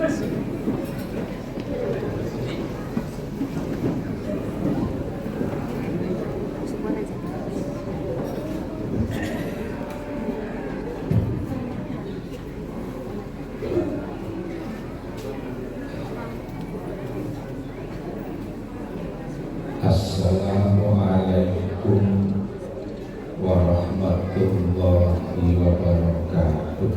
Assalamualaikum warahmatullahi wabarakatuh.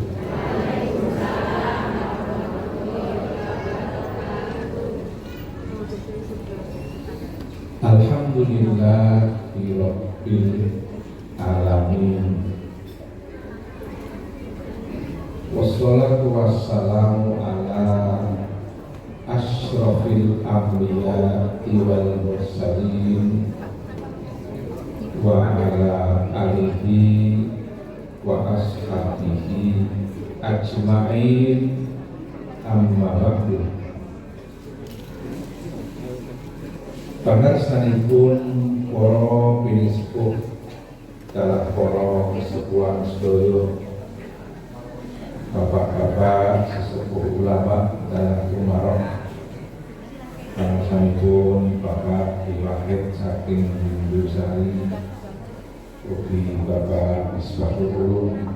Alhamdulillahirabbil alamin. Wassalatu wassalamu ala asyrafil anbiya'i wal mursalin wa ala alihi wa ashabihi ajma'in, amma ba'du. Pangarsanipun para pinisepuh dalah para kesepuhan sedaya, bapak-bapak sesepuh ulama dalah umarok, pangarsanipun Bapak Iwahid saking Indosari, ugi Bapak Misbahul Ulum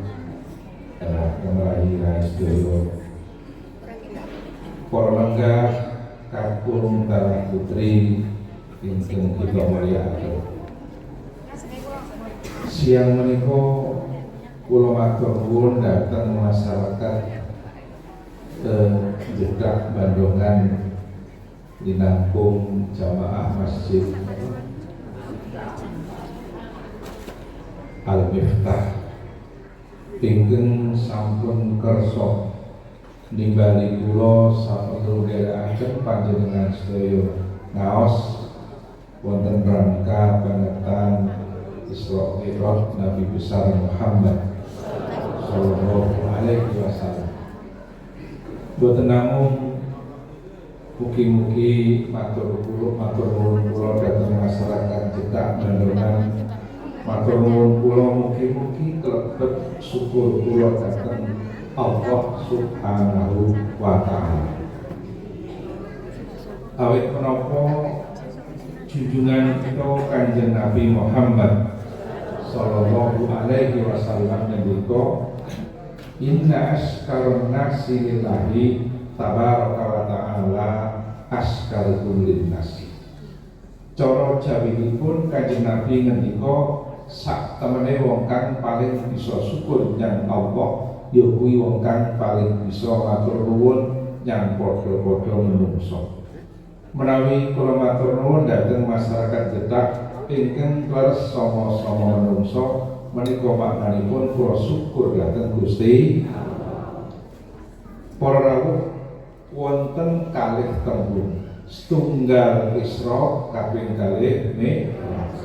dalah kemerahi sedaya, para lenggah kakung dalah putri ingkang kita mulyakaken. Siang menika kula matur nuwun dhateng masyarakat Jeddah Bandungan dinampung jamaah Masjid Al-Miftah ingkang sampun kersa nimbali kula saperlu nderekaken panjenengan sedaya ngaos wonten rangka pengetan Isra Mi'raj Nabi besar Muhammad sallallahu alaihi wasallam. Boten namung mugi-mugi matur nuwun kula dhateng masyarakat Jeddah Bandungan, matur nuwun kula mugi-mugi klebet syukur kula dhateng Allah Subhanahu wa taala. Awit menapa junjungan kita Kanjeng Nabi Muhammad sallallahu alaihi wasallam ngendika, inna askarun nasi lillahi tabaraka wa ta'ala askarukum linnasi. Cara jawinipun Kanjeng Nabi ngendika, sak temene wong kang paling bisa syukur nyang Allah ya kuwi wong kang paling bisa matur nuwun nyang padha-padha menungso. Menawi kula matur nuwun dhateng masyarakat Jeddah ingkang leres sama-sama menungso, menika maknanipun kula syukur dhateng Gusti Allah. Para rawuh wonten kalih tembung, setunggal Isra kaping kalih Mi'raj.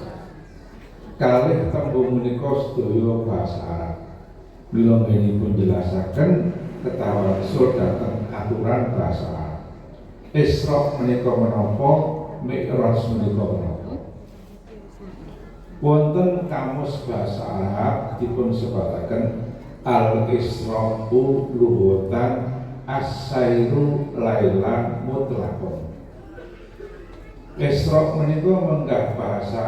Kalih tembung menika sedaya basa Arab. Mila menipun jelasaken ketawasul dhateng aturan basa Arab. Isra menika menapa, Mi'raj menika menapa. Wonten kamus basa Arab dipun sebataken al-Isra'u lughatan as-sairu lailan mutlaqon. Isra menika menggah bahasa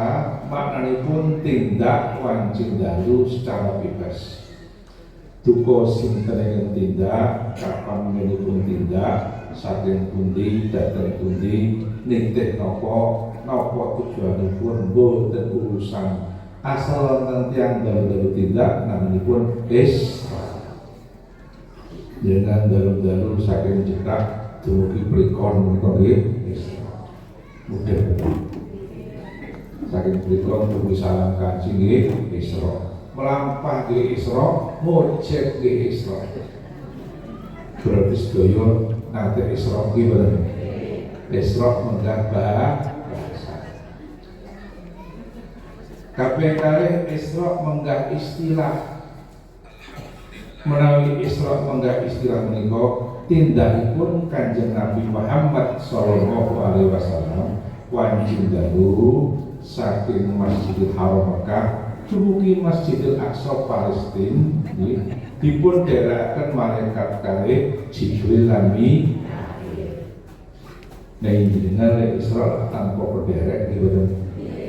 maknanipun tindak wancing dalu secara bebas. Duka sinten ingkang tindak, kapan menipun tindak, saking pundi dhateng pundi, nitih napa tujuanipun boten urusan. Asal wonten tiyang dalu-dalu tindak namanipun Isra. Dengan dalu-dalu saking Jeddah dumugi prikon menika nggih Isra. Mudah. Saking prikon dumugi Salam Kaji nggih Isra. Melampah nggih Isra, mujib nggih Isra. Berarti sedaya nate Isra nggih boten. Isra menggah bahasa. Kaping kalih Isra menggah istilah. Menawi Isra menggah istilah menika tindakipun Kanjeng Nabi Muhammad sallallahu alaihi wasallam wanjing dalu saking Masjidil Haram Mekah dumugi Masjidil Aqsa Palestina dipun dherekaken malaikat kalih Jibril lan Mikail. Nah jenengan lek Isra tanpa pederek nggih boten.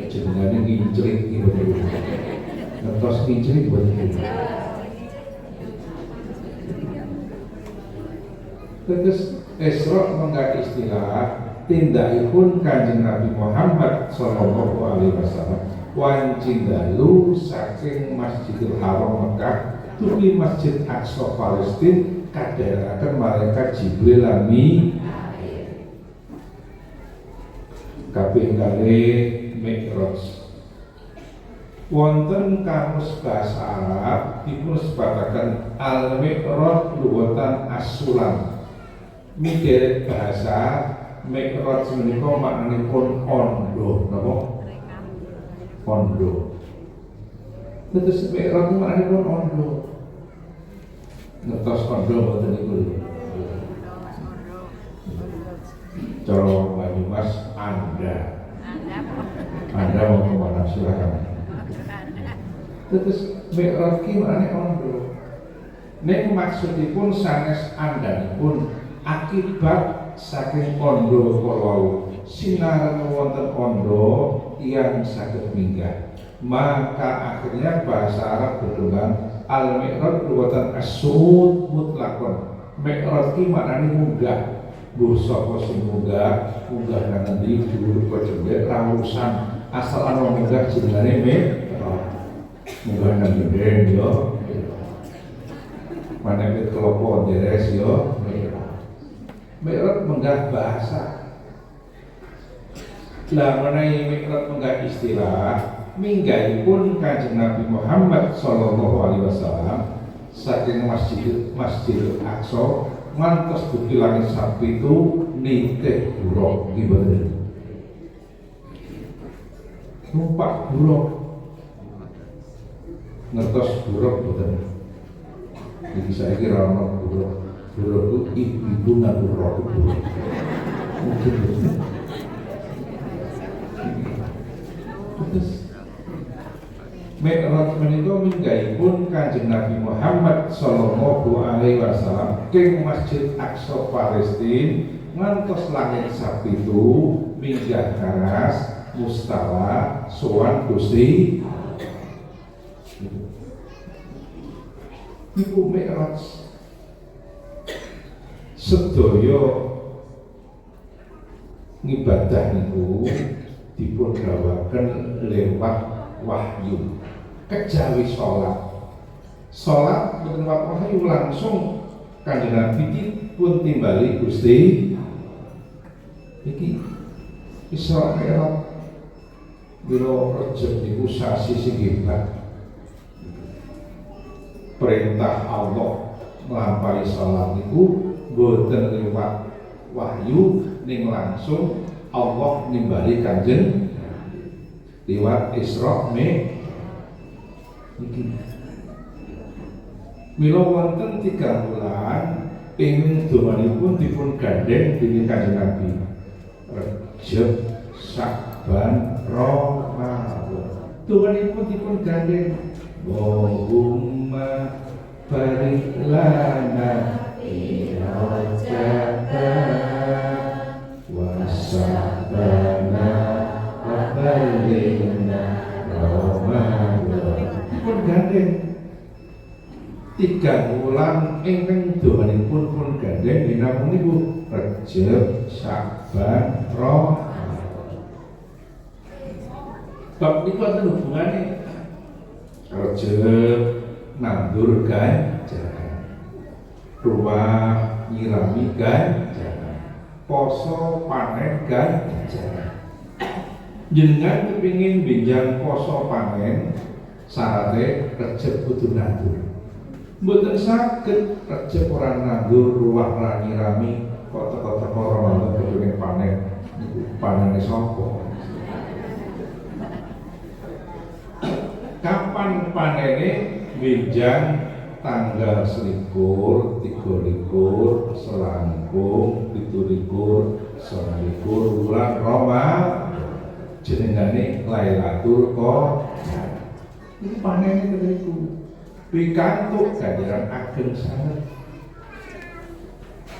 Jenengane nginclik nggih boten. Ngertos nginclik boten. Terus Isra mengga istilah tindakipun Kanjeng Nabi Muhammad sallallahu alaihi wasallam wancing dalu saking Masjidil Haram Mekah dugi Masjid Aqsa Palestina kadherekaken malaikat Jibril lan Mikail. Kaping kalih Mi'raj. Wonten kamus basa Arab dipun sebataken al-Mi'raj luwatan as-sulam. Miderek bahasa Mi'raj menika maknanipun ondo, napa? Ondo. Terus Mi'raj maknanipun ondo. Ngertos ondo mboten niku lho. Cara Banyumas Anda mau kemana silakan. Terus Mi'raj ki maknane ondo. Nek maksudipun sanes andhanipun akibat saking ondo kalau sinar wonten ondo yang saged minggah, maka akhirnya bahasa Arab berkembang al-mi'raj luwatan as-suud mutlakon. Mi'raj ki maknane munggah. Mbuh sapa sing munggah nang endi dhuwur kok cendhek ra urusan, asal ana munggah jenenge mi'raj. Munggah nang gendeng yo. Maneh kelopo deres yo. Mi'raj menggah bahasa. Lah menawi Mi'raj menggah istilah, minggahipun Kanjeng Nabi Muhammad sallallahu alaihi wasallam saking Masjidil Aqsa ngantos dugi langit sapitu nitih buruk nggih boten. Numpak buruk. Ngertos buruk boten. Iki saiki ra ono buruk. Buruk itu ibu ngatur roh itu mungkin terus Mi'raj menika minggahipun Kanjeng Nabi Muhammad sallallahu alaihi wasallam king Masjid Aqsa Palestina ngantos langit sapitu minggah karas mustawa sowan Gusti niku Mi'raj. Sedaya ngibadah niku dipun gawaken lewat wahyu. Kejawi salat boten lewat wahyu langsung Kanjeng Nabi pun timbali Gusti iki Isra Mi'raj. Bila Rejab niku sasi sing hebat. Perintah Allah nglampahi salat niku boten lewat wahyu ning langsung Allah nimbali Kanjeng lewat Isra Mi'raj. Mila wonten 3 bulan ing dawanipun dipun gandeng dening Kanjeng Nabi. Rejab, Sya'ban, Ramadan. Dawanipun dipun gandeng. Allahumma barik lana Rajaba wa Sya'bana wa balighna Ramadan. Pun gandeng 3 bulan ingkang dawanipun pun gandeng dinamung niku Rejab, Sya'ban, Ramadan. Bab niku wonten hubungane Rejab nandur ganjaran, rumah nyirami ganjaran, poso panen ganjaran. Jenengan kepingin binjang poso panen syaratnya Rejab kudu nandur. Mboten saged Rejab ora nandur ruwah ra nyirami kok teko-teko Ramadan kepingin panen. Panene sapa? Kapan panene binjang tanggal 21, 23, selangkung, 17, 19 bulan Ramadan jenengane Lailatul Qadar. Ini panennya ketika pikantuk ganjaran ageng sanget.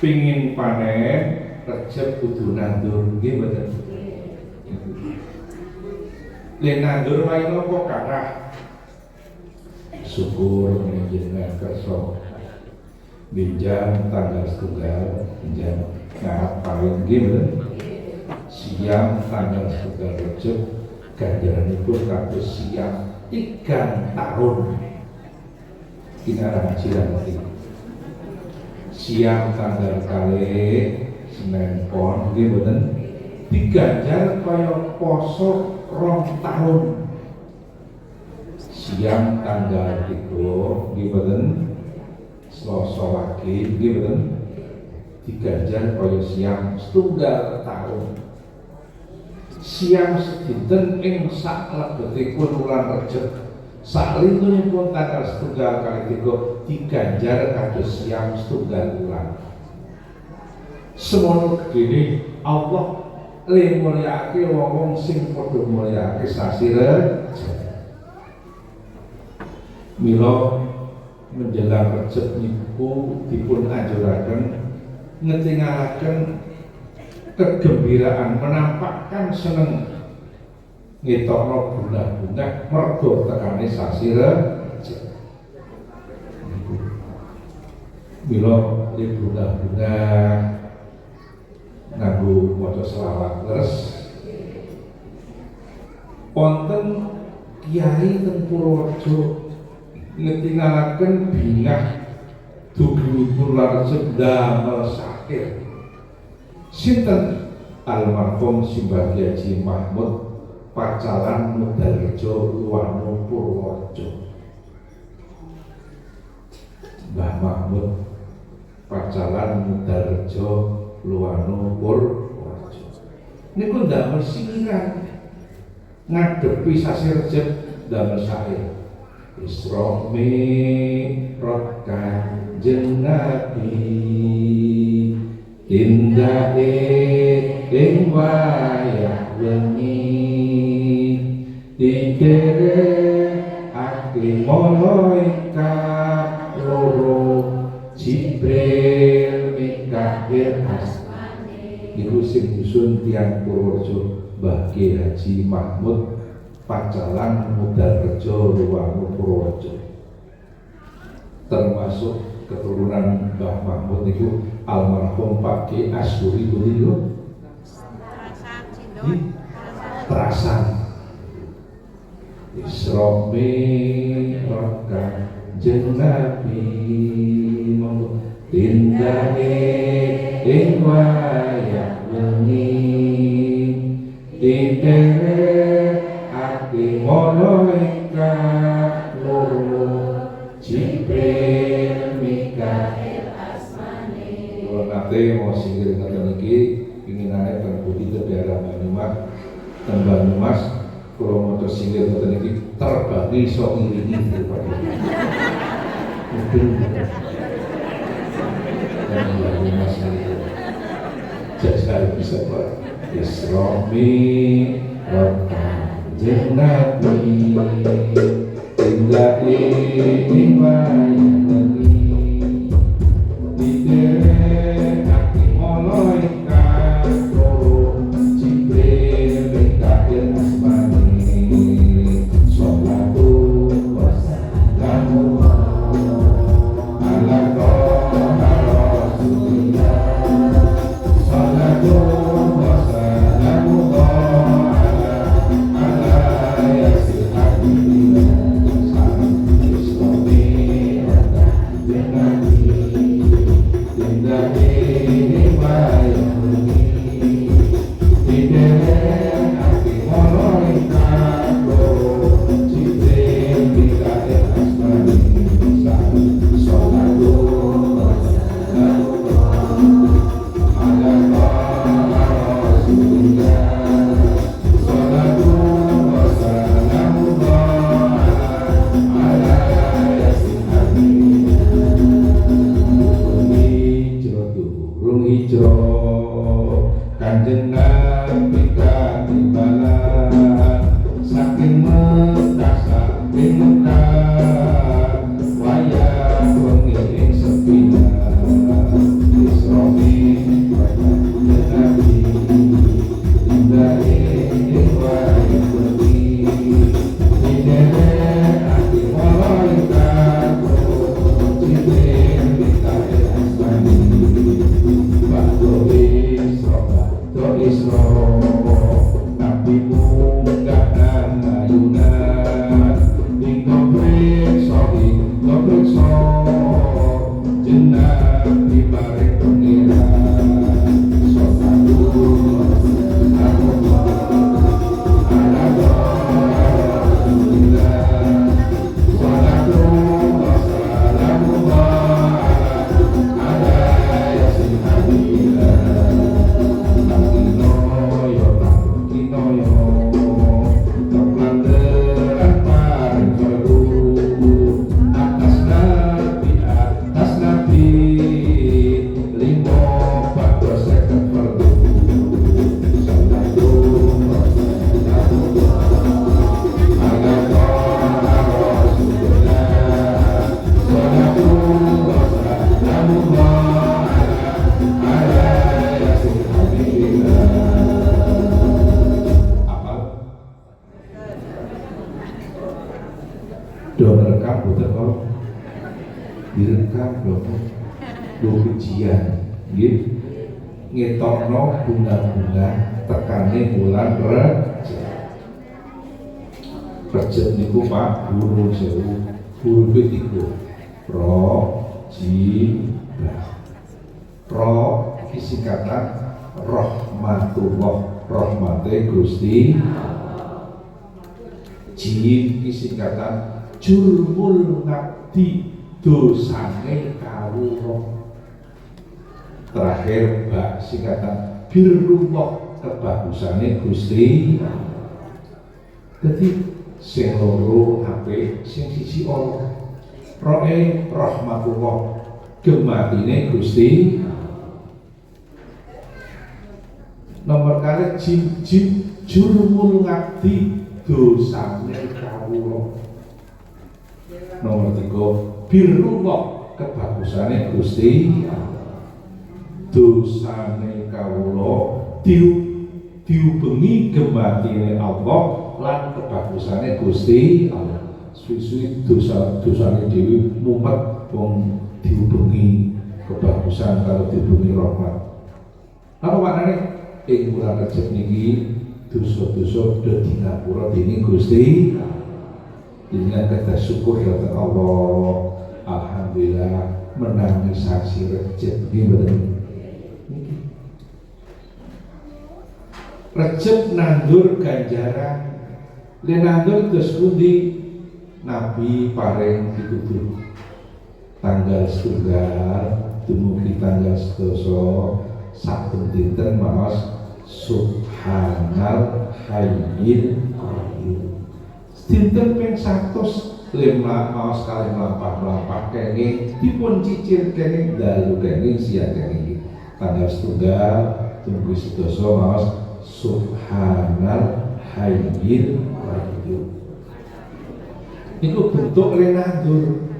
Pingin panen Rejeb kudu nandur nggih mboten. Yen nandur wae napa kathah. Syukur menjenengan kersa binjam tanggal setunggal binjam ngarep paling nggih mboten. Siang tanggal setunggal Rejeb ganjaranipun kados siang 3 tahun. Kinara hajiran iki. Siang tanggal kali Senin Pon nggih mboten diganjar kaya poso 2 tahun. Siang tanggal 3 nggih mboten Selasa wage nggih mboten diganjar kaya siang 1 tahun. Siang sedinten ing saklebetipun wulan Rejeb saklintunipun tanggal 1 kali 3 diganjar kados siang 1 wulan. Semono gedene Allah le mulyakake wong sing padha mulyakake sasi Rejeb. Mila menjelang Rejeb niku dipun anjuraken ngetingalaken kegembiraan, menampakkan seneng ngetokno bunga-bunga mergo tekane sasi Rejeb. Mila le bunga-bunga nganggo maca selawat leres. Wonten kiai teng Purworejo ngetingalaken bingah dugi Rejeb damel sakit. Sinten almarhum Simbah Haji Mahmud Pacalan Mudarjo Luwano Purworejo. Mbah Mahmud Pacalan Mudarjo Luwano Purworejo niku ndamel singiran ngadepi sasi Rejeb damel syair. Isra Mi'raj Kanjeng Nabi indahe ing wayah wengi didherekake malaikat loro Jibril Mikail Asmane. Niku sing nyusun tiyang Purworejo Mbah Haji Mahmud Pacalan Mudarjo Luwano Purworejo. Termasuk keturunan Mbah Mahmud niku almarhum Pak Ki Asyuri niku Terasan. Isra Mi'raj Kanjeng Nabi tindahe ing wayah wengi didherekake malaikat loro Jibril Mikail Asmane. Kula nate mau singgih ngoten iki pinginane teng Budi daerah Banyumas. Teng Banyumas kula maca singgih ngoten iki terbagi sok iringi daripada. Mungkin teng Banyumas niku. Jajal bisa Pak. Isra Mi'raj Kanjeng Nabi indahe ing wayah wengi didherekake malaikat loro Jibril Mikail Asmane. Sholatu wassalamu ala Rasulillah. Sholatu wassalamu ala yasin Kanjeng Nabi katibalan saking Mekah saking Isra Nabi munggah nang ayunan ing ngopreksa jenab dibareng pengiran sallallahu direkam do ujian ngetokno bunga-bunga tekane bulan Rejab niku Pak guru sewu guru ketiga iki singkatan rahmatullah rahmate Gusti jim iki singkatan jurmul ngabdi dosane kawula terakhir bak singkatan birrullah kebagusane Gusti dadi sing loro apik sing siji Allah roe rahmatullah gematine Gusti nomor kali jim jurmul ngabdi dosane kawula nomor 3 birrullah kebagusane Gusti dosane kawula diubengi gematine Allah lan kebagusane Gusti Allah suwi-suwi dosane dhewe mumet wong diubengi kebagusan kalau diubengi rahmat apa maknane ing bulan Rejab niki dosa-dosa dadi ngapura dening Gusti dengan kata syukur datang Allah alhamdulillah menangi sasi Rejab gimana Rejab nandur ganjaran le nandur terus pundi Nabi paring ditutur tanggal setunggal dumugi tanggal sedoso saben dinten maos subhanal hayyil qayyum dinten ping 100 lemah maos kali mlampah kenging dipun cicil kenging dalu kenging siang kenging tanggal setunggal tunggu sedoso maos subhanal hayyil qayyum iku bentuk lenandur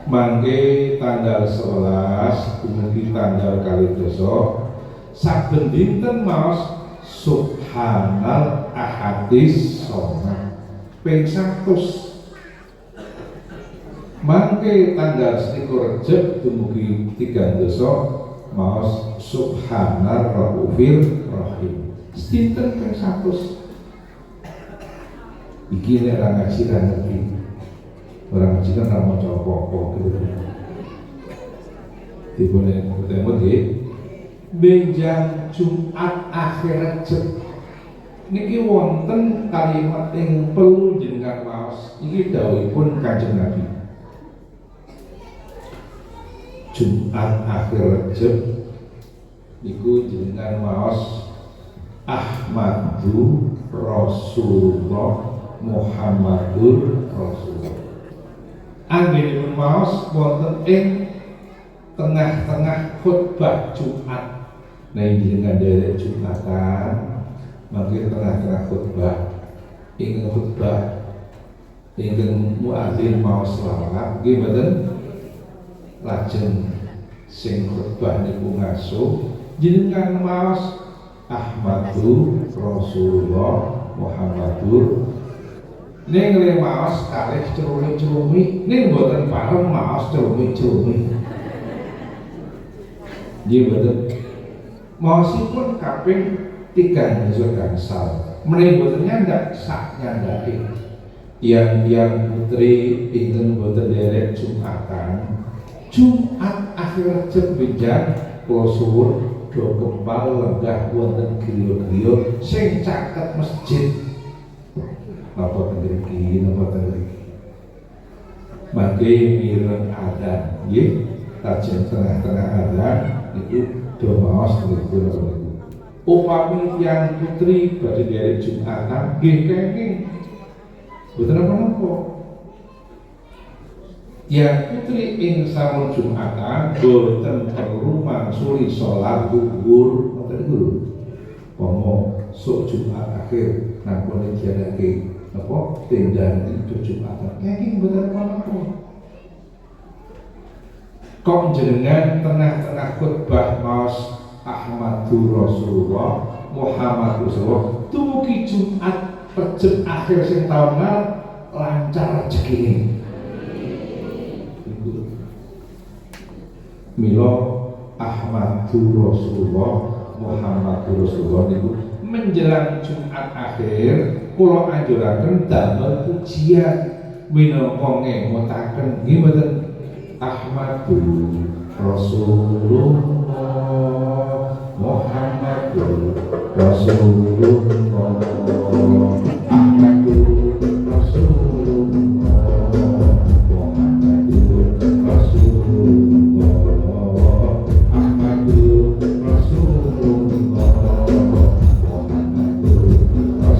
mangke tanggal 11 dumugi tanggal kali doso saben dinten maos subhanal ahadis somad ping 100 mangke tanggal 21 Rejab dumugi 3 doso maos subhanal raufir rahim dinten ping 100 iki nek ra ngaji ra ngerti orang ngaji kan ra maca apa-apa gitu dipune ketemu nggih benjang Jumat akhir Rejab niki wonten kalimat ing perlu jenengan maos iki dawuhipun Kanjeng Nabi Jumat akhir Rejab niku jenengan maos Ahmadu Rasulullah Muhammadur Rasulullah anggenipun maos wonten ing tengah-tengah khutbah Jumat nah jenengan derek Jumatan mangke tengah-tengah khutbah ing khutbah ingkang muadzin maos selawat nggih mboten lajeng sing khutbah niku ngaso jenengan maos Ahmadu Rasulullah Muhammadur ning le maos kalih cerumi-cerumi ning mboten pareng maos cerumi-cerumi nggih mboten Maosipun kaping 3 gangsal meneh boten nyandak sak nyandake yang putri ingkang boten derek Jumatan Jumat akhir jembenjan kula suwun do kempal lenggah wonten griya-griya sing caket masjid napa teng mriki mangke mireng adzan nggih tajeng tengah-tengah adzan niku do maos niku upami yang putri badhe derek Jumatan nggih kenging boten apa-apa yang putri ing sampun Jumatan boten perlu mangsuli salat zuhur ngoten niku lho pomo sok Jumat akhir nampun dianake napa tenda itu Jumatan kenging boten apa-apa kok jenengan tengah-tengah khotbah maos Ahmadur Rasulullah Muhammadur Rasulullah dumugi Jumat perjem akhir sing taun lancar rezekine mila Ahmadur Rasulullah Muhammadur Rasulullah niku menjelang Jumat akhir kula anjuraken damel pujian minangka ngemotaken nggih mboten Ahmadur Rasulullah Muhammadur Rasulullah Ahmadur Rasulullah Muhammadur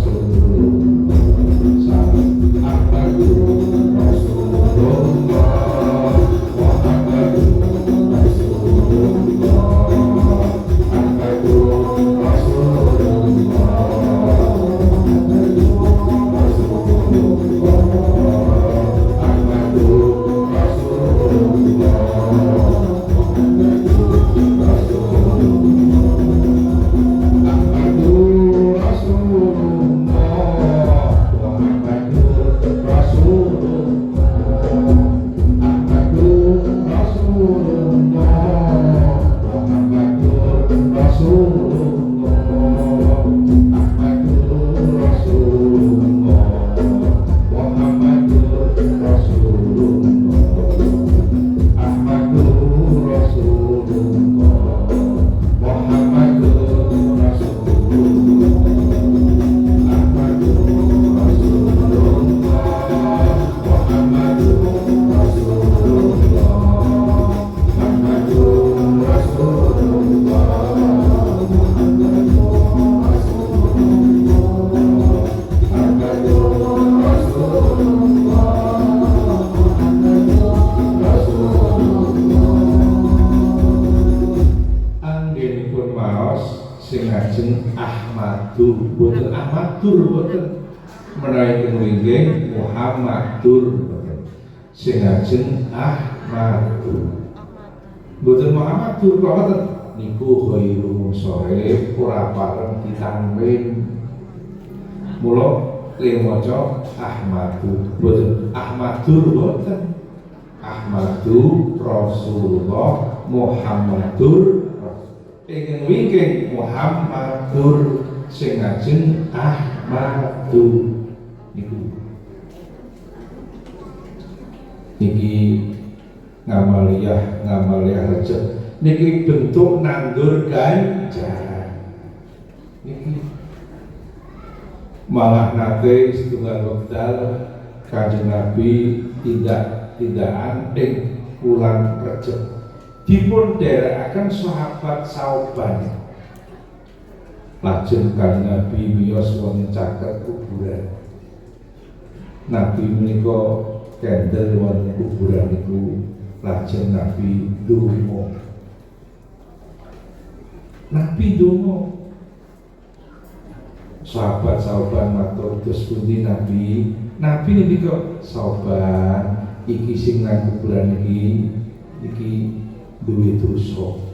Rasulullah Ahmadur Rasulullah Muhammadur Rasulullah Ahmadur Rasulullah sing ajeng Ahmadur mboten Muhammadur kok niku khairu sore ora pareng ditamrin mula ling maca Ahmadur mboten Ahmadur mboten Ahmadur Rasulullah Muhammadur ingkang wingking Muhammadur sing ajeng Ahmadur niku niki ngamaliyah rejek niki bentuk nandur ganjaran niki malah nate setunggal wekdal Kanjeng Nabi tindakan ing wulan Rejab dipun dherekaken sahabat sauban lajeng Kanjeng Nabi miyos wonten caket kuburan Nabi menika kendel wonten kuburan niku lajeng Nabi ndonga. Sahabat-sahabat matur dos pundi Nabi nindika sahabat iki sing nang kuburan iki duwe dosa.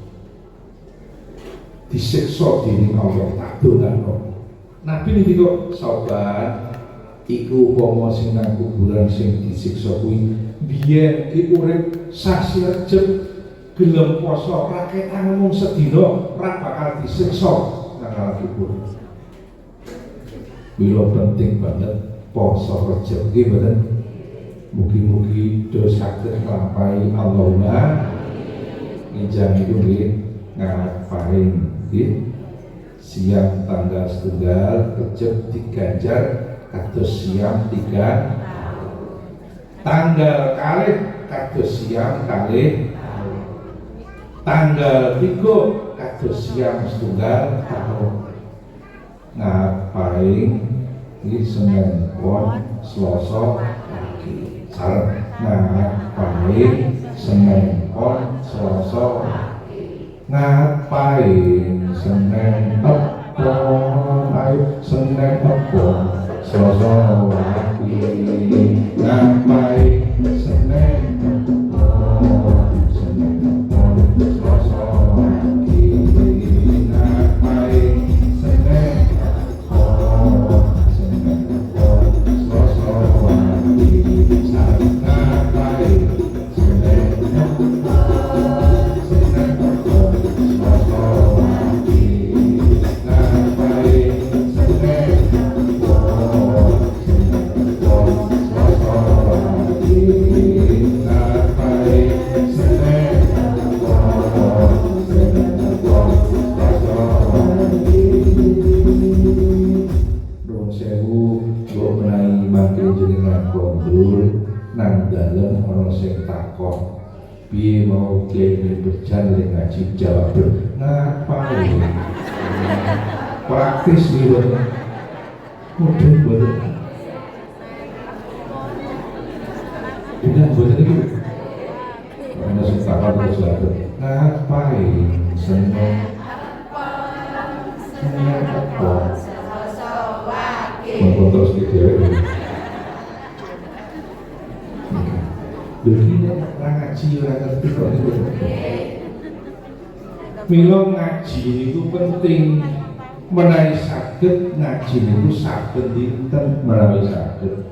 Disiksa dening Allah tak donano. Nabi nindika sahabat iku upama sing nang kuburan sing disiksa kuwi biyen ki urip sasi Rejab gelem poso raketan mung sedina ra bakal disiksa nang ngarepipun. Mila penting banget poso Rejab nggih mboten. Mugi-mugi do saged nglampahi Allahumma ijab itu nggih ngapain nggih. Siang tanggal setunggal Rejab diganjar kados siam 3 tanggal kalih kados siam kalih tanggal 3 kados siam setunggal tahun. Ngapain ini Senin Pon Selasa lagi sareng ngapain Senin Pon Selasa ngapain Senin Pon ayo Senin Pon Selasa lagi ngapain Senin Pon Senin Pon Selasa lagi ngapain Senin Pon Senin Pon Selasa lagi ngapain Senin Pon Senin Pon Selasa lagi ngapain Senin Pon Senin Pon Selasa lagi ngapain Senin Pon Senin Pon Selasa lagi. Nuwun sewu kula menawi mangke jenengan kondur nang dalem ana sing takon piye mau kene berjalan ngaji jawab ngapain praktis gitu mungkin boleh tidak boleh itu karena sing takon terus lagi ngapain seneng seneng apa mau terus gitu ya. Begini ngaji ora ngerti kok niku. Mila ngaji itu penting. Menawi saged ngaji niku saged dinten menawi saged.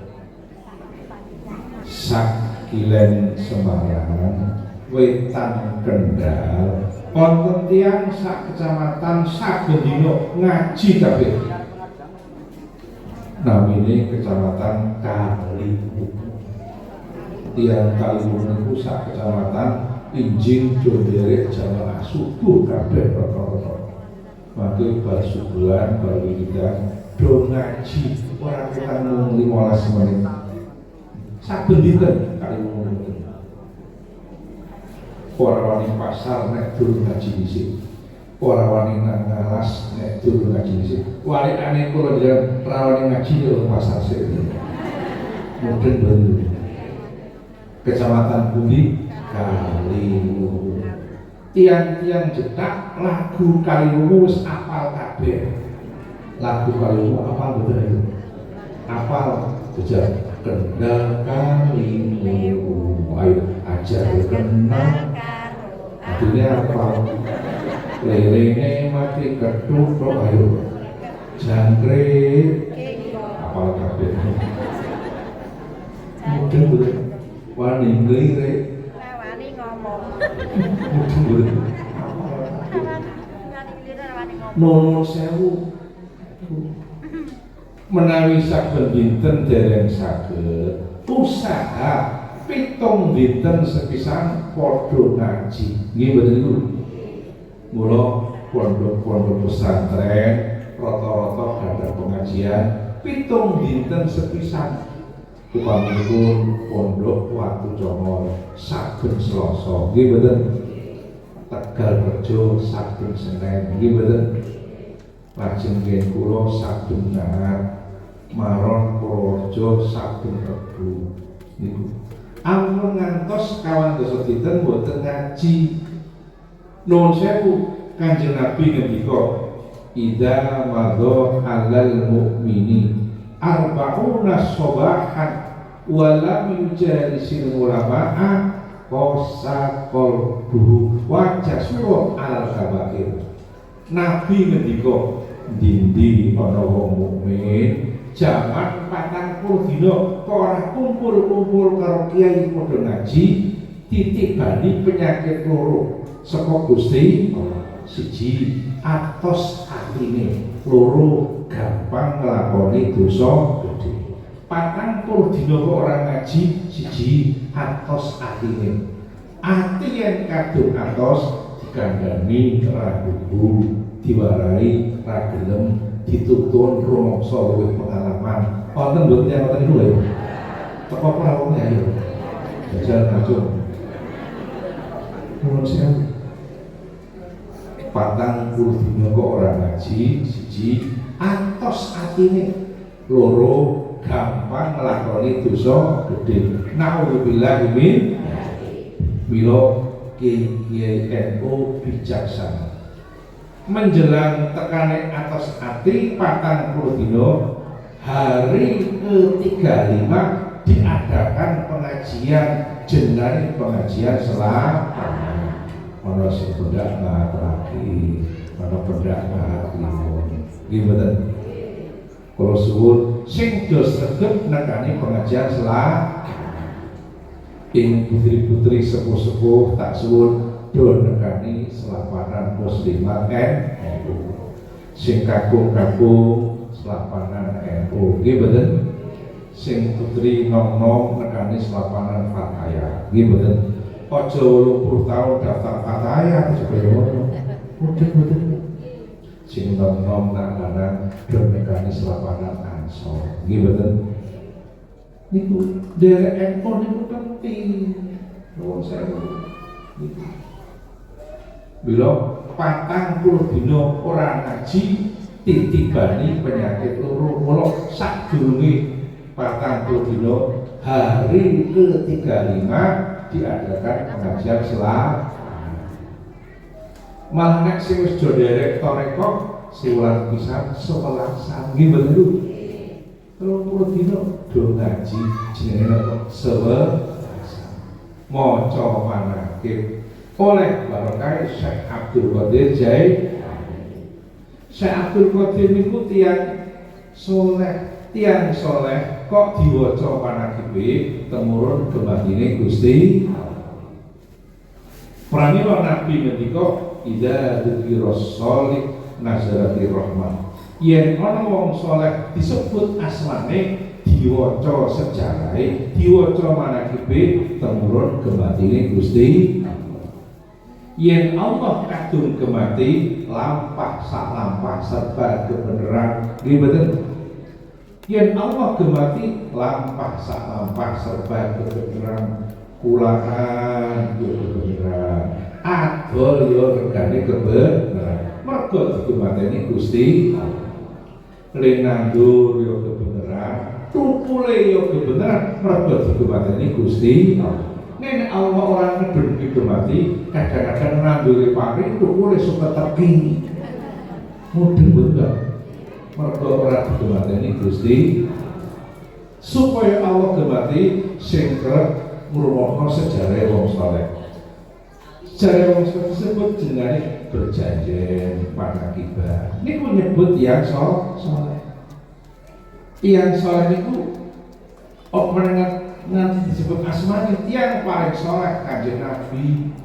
Sakilen Semarang, Wetan Kendal, wonten tiyang sak kecamatan saben dina ngaji kabeh. Namine Kecamatan Kaliwungu. Tiang Kaliwungu niku sak kecamatan injing jonderek jamaah subuh kabeh rata-rata. Mangke bar subuhan bar wiridan do ngaji ora ketan mung 15 menit. Saben dinten Kaliwungu niku. Ora wani pasar nek durung ngaji dhisik. Ora wani nang ngalas nek durung ngaji dhisik. Walikane kula jenengan ora wani ngaji yo pasar sik. Mungkin bener. Kecamatan Budi Kaliwungu. Tiang-tiang jedak lagu Kaliwungu wis apal kabeh. Lagu Kaliwungu apal betul itu. Apal jejak Kendal Kaliwungu. Ayo ajar kenal. Artinya apal. Lelenge mati ketutuk ayo. Jangkrik apal kabeh. Mungkin betul. Wani nglire wani ngomong Nuwun sewu menawi saben dinten dereng saged usaha 7 dinten sepisan padha ngaji nggih mboten niku. Mula pondok-pondok pesantren rata-rata gadah pengajian 7 dinten sepisan. Upaminipun pondok Watu Congol saben Selasa nggih mboten. Tegal Rejo saben Senin nggih mboten. Lajeng nggih kula saben Ahad Maron Purworejo saben Rebo niku. Ampun ngantos kawan dosa dinten mboten ngaji. Nuwun sewu Kanjeng Nabi ngendika idza madha alal mukmini arba'una sobahan walam yujalisil ulama'a kosa kolbuhu wajasmu al kabair. Nabi ngendika dindi ana wong mukmin jaman 40 dina kok ora kumpul-kumpul karo kiai padha ngaji titibani penyakit loro saka Gusti siji atos atine, loro gampang nglakoni dosa gedhe. 40 dina kok ora ngaji, siji atos atine. Ati yen kadung atos dikandani ra gugu, diwarai ra gelem, dituntun rumangsa luwih pengalaman. Wonten mboten yang ngoten niku lho. Teko prawone ayo. Jajal ngajung. Nuwun sewu. 40 dina kok ora ngaji, siji atos atine, loro gampang nglakoni dosa gedhe. Nauzubillahi min mila KYNO bijaksana. Menjelang tekane atas ati 40 dina, hari ke-35 diadakan pengajian jenenge pengajian selama. Ana sing pendak ngaturaken, ana pendak ngaturaken. Nggih mboten. Kula suwun sing do sregep nekani pengajian selama. Ing putri-putri sepuh-sepuh tak suwun do nekani selapanan muslimat NU. Sing kakung-kakung selapanan NU. Nggih mboten. Sing putri nom-nom nekani selapanan Fatayah. Nggih mboten. Aja 80 tahun daftar Fatayah supaya ngono. Mboten. Sing nom-nom nak lanang do nekani selapanan Ansor. Nggih mboten. Niku derek handphone niku penting. Nuwun sewu. Niku. Bila 40 dina ora ngaji titibani penyakit loro. Mula sadurunge 40 dina hari ke-35 diadakan pengajian selama. Malah nek sing wis do derek tarekah siwulan pisan 11 nggih mboten niku. 30 dina do ngaji jenenge napa sewasa maca manakib oleh barokah Syekh Abdul Qadir Jailani. Syekh Abdul Qadir niku tiyang soleh kok diwaca manakibe temurun gematine Gusti pramila Nabi ngendika idza dzikiros sholih nazaratir rahmah. Yen ana wong saleh disebut asmane, diwaca sejarahe, diwaca manakibe temurun gematine Gusti. Yen Allah kadung gemati lampah sak lampah serba kebenaran. Nggih mboten. Yen Allah gemati lampah sak lampah serba kebenaran. Kulaan yo kebenaran. Adol yo regane kebenaran. Mergo digemateni Gusti. Lenandur yo kebenaran, tukule yo kebenaran, mergo digemateni Gusti. Nek Allah ora ngedun digemati, kadang-kadang nandure pari tukule suka teki. Mudeng bener. Mergo ora digemateni Gusti. Supaya Allah gemati sing kerep ngrungokno sejarah wong saleh. Sejarah wong saleh disebut jenenge berjanji manakibah. Niku nyebut yang soleh. Yang soleh niku nanti disebut asmane yang paling soleh Kanjeng Nabi.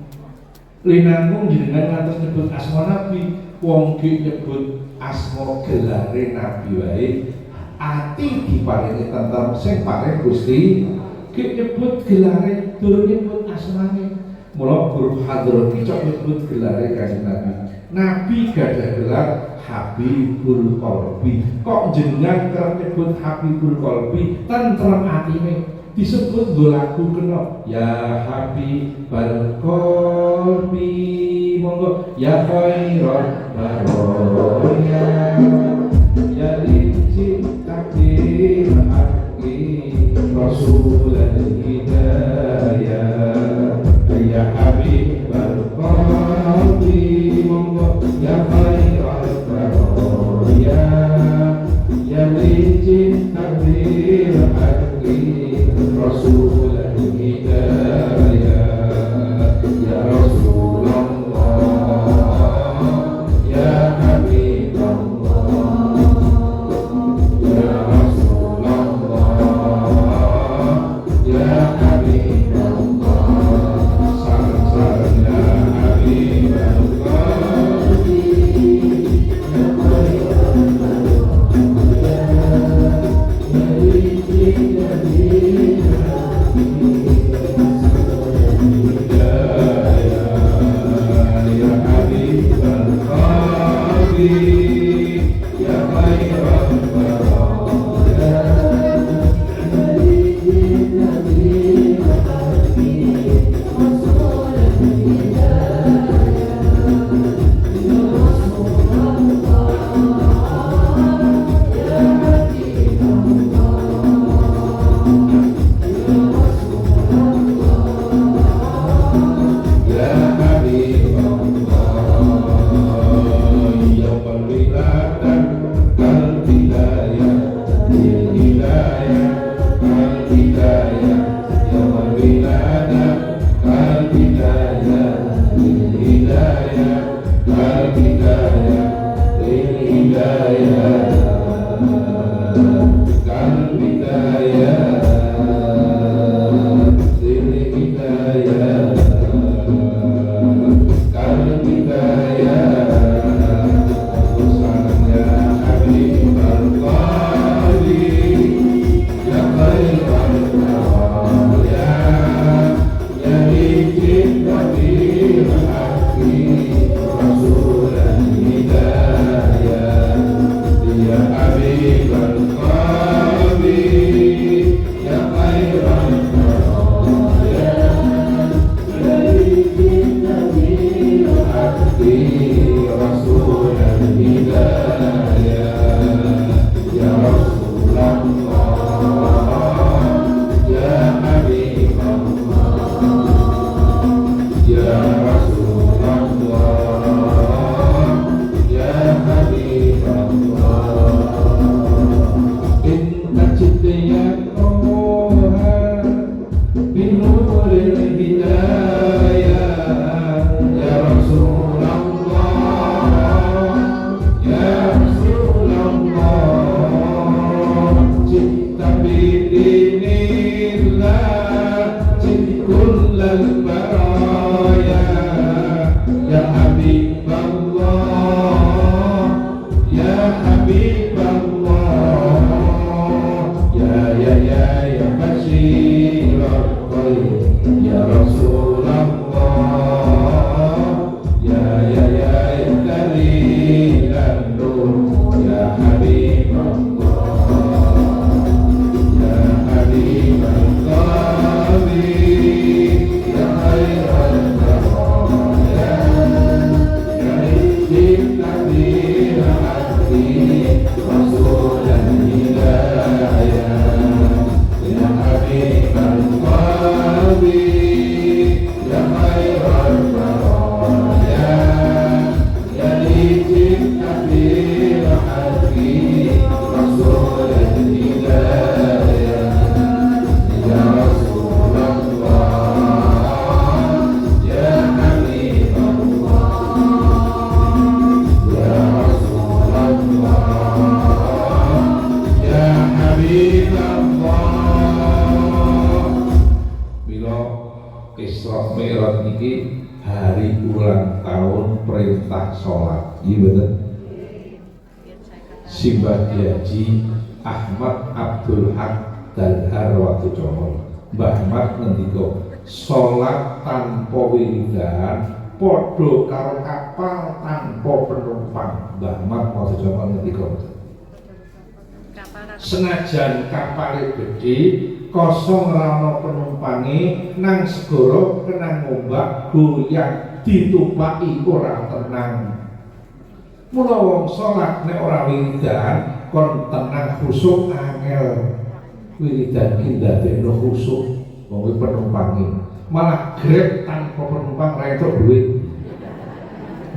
Linangkung jenengan ngantos nyebut asma Nabi, wong ki nyebut asma gelare Nabi wae. Ati diparingi tentrem sing paring Gusti. Ki nyebut gelare durung nyebut asmane. Mula guru hadron iki nyebut gelare Kanjeng Nabi. Nabi gadah gelar Habibul Qalbi. Kok jenengan kerep nyebut Habibul Qalbi, tentrem atine. Disebut nggo lagu kena ya Habibul Qalbi, monggo ya khairan baroya ya linci takdir haqi rasulul hidayah ya Habibul Qalbi, monggo ya khairan baroya ya linci takdir haqi rasulul hidayah ya Rasulullah ya Habibullah ya Rasulullah ya Habibullah salam salam ya Habib Iya betul. Simbah Haji Ahmad Abdul Haq Dalhar waktu Comol. Mbah Ahmad ngendika sholat tanpa wiridan podo karo kapal tanpa penumpang. Mbah Ahmad waktu Comol ngendika senajan kapal gede kosong rano penumpangi nang segoro kena ngombak goyang ditumpaki ora tenang. Mula wong salat nek ora wiridan kon tenang khusuk angel. Wiridan ki ndadekno khusuk wong penumpangi. Malah grab tanpa penumpang ra entuk duit.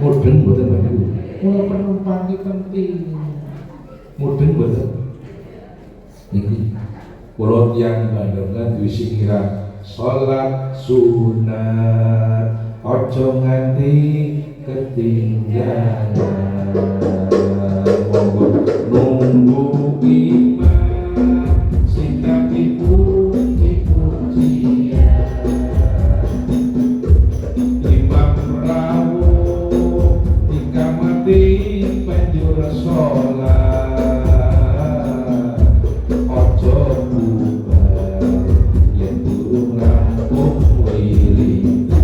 Mudeng mboten Bapak. Mula penumpang ki penting. Mudeng mboten. Niki kula tiyang bandhangan duwe singiran salat sunat aja nganti ketinggalan nunggu imam sing tapi puji-pujian imam rawuh dikamati banjur sholat aja bubar yen durung rampung wiridan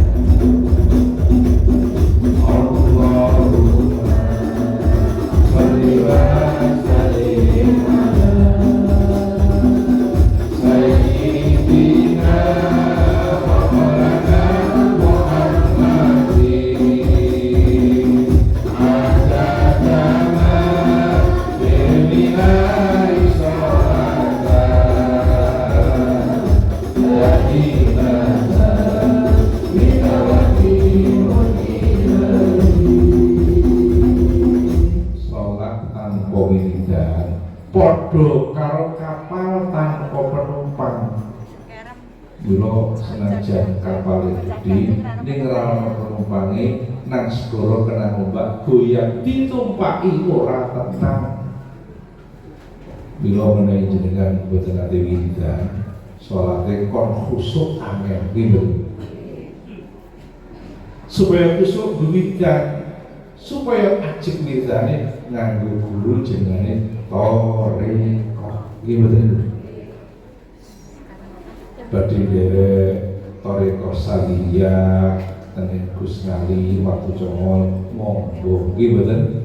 podo karo kapal tanpa penumpang. Mula senajan kapal gede ning ra ono penumpange nang segara kena ombak goyang ditumpaki ora tenang. Mila menawi jenengan boten ate wiridan salate kon khusuk angel nggih. Supaya khusuk wiridan supaya ajeng wiridane nganggo guru jenenge Toreko. Gimana? Badhe derek Toreko Saliyah teng Gus Ngali waktu Comol monggo. Gimana?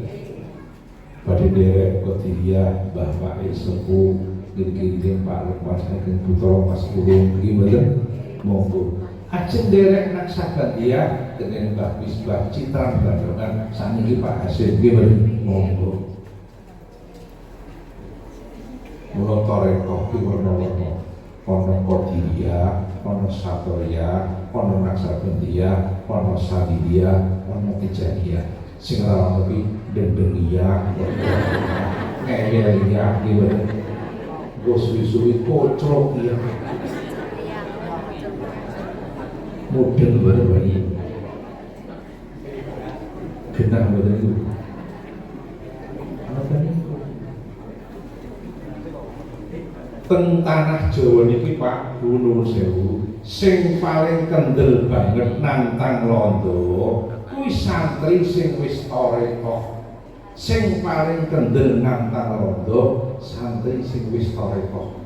Badhe derek Kotiliyah Bapak Sepuh nggih Pak Lukman saking putra Mas Ulung. Gimana? Monggo. Ajeng derek Naksabandiyah dengan Mbah Misbah Citran Bandungan saniki Pak Hasim. Gimana? Monggo. Mula Toreko ki werna-werna ana Kotiliyah, ana Satoria, ana Naksabandiyah, ana Saliyah, ana Tijaniyah. Sing ora ana ki Dendengiyah, Ngeyeliyah ki wonten. Go suwi-suwi kocrok ya. Mudeng bareng-bareng. Genah mboten niku. Teng tanah Jawa niki Pak Gunung Sewu sing paling kendel banget nantang londo kuwi santri sing wis toreko. Sing paling kendel nantang londo santri sing wis toreko.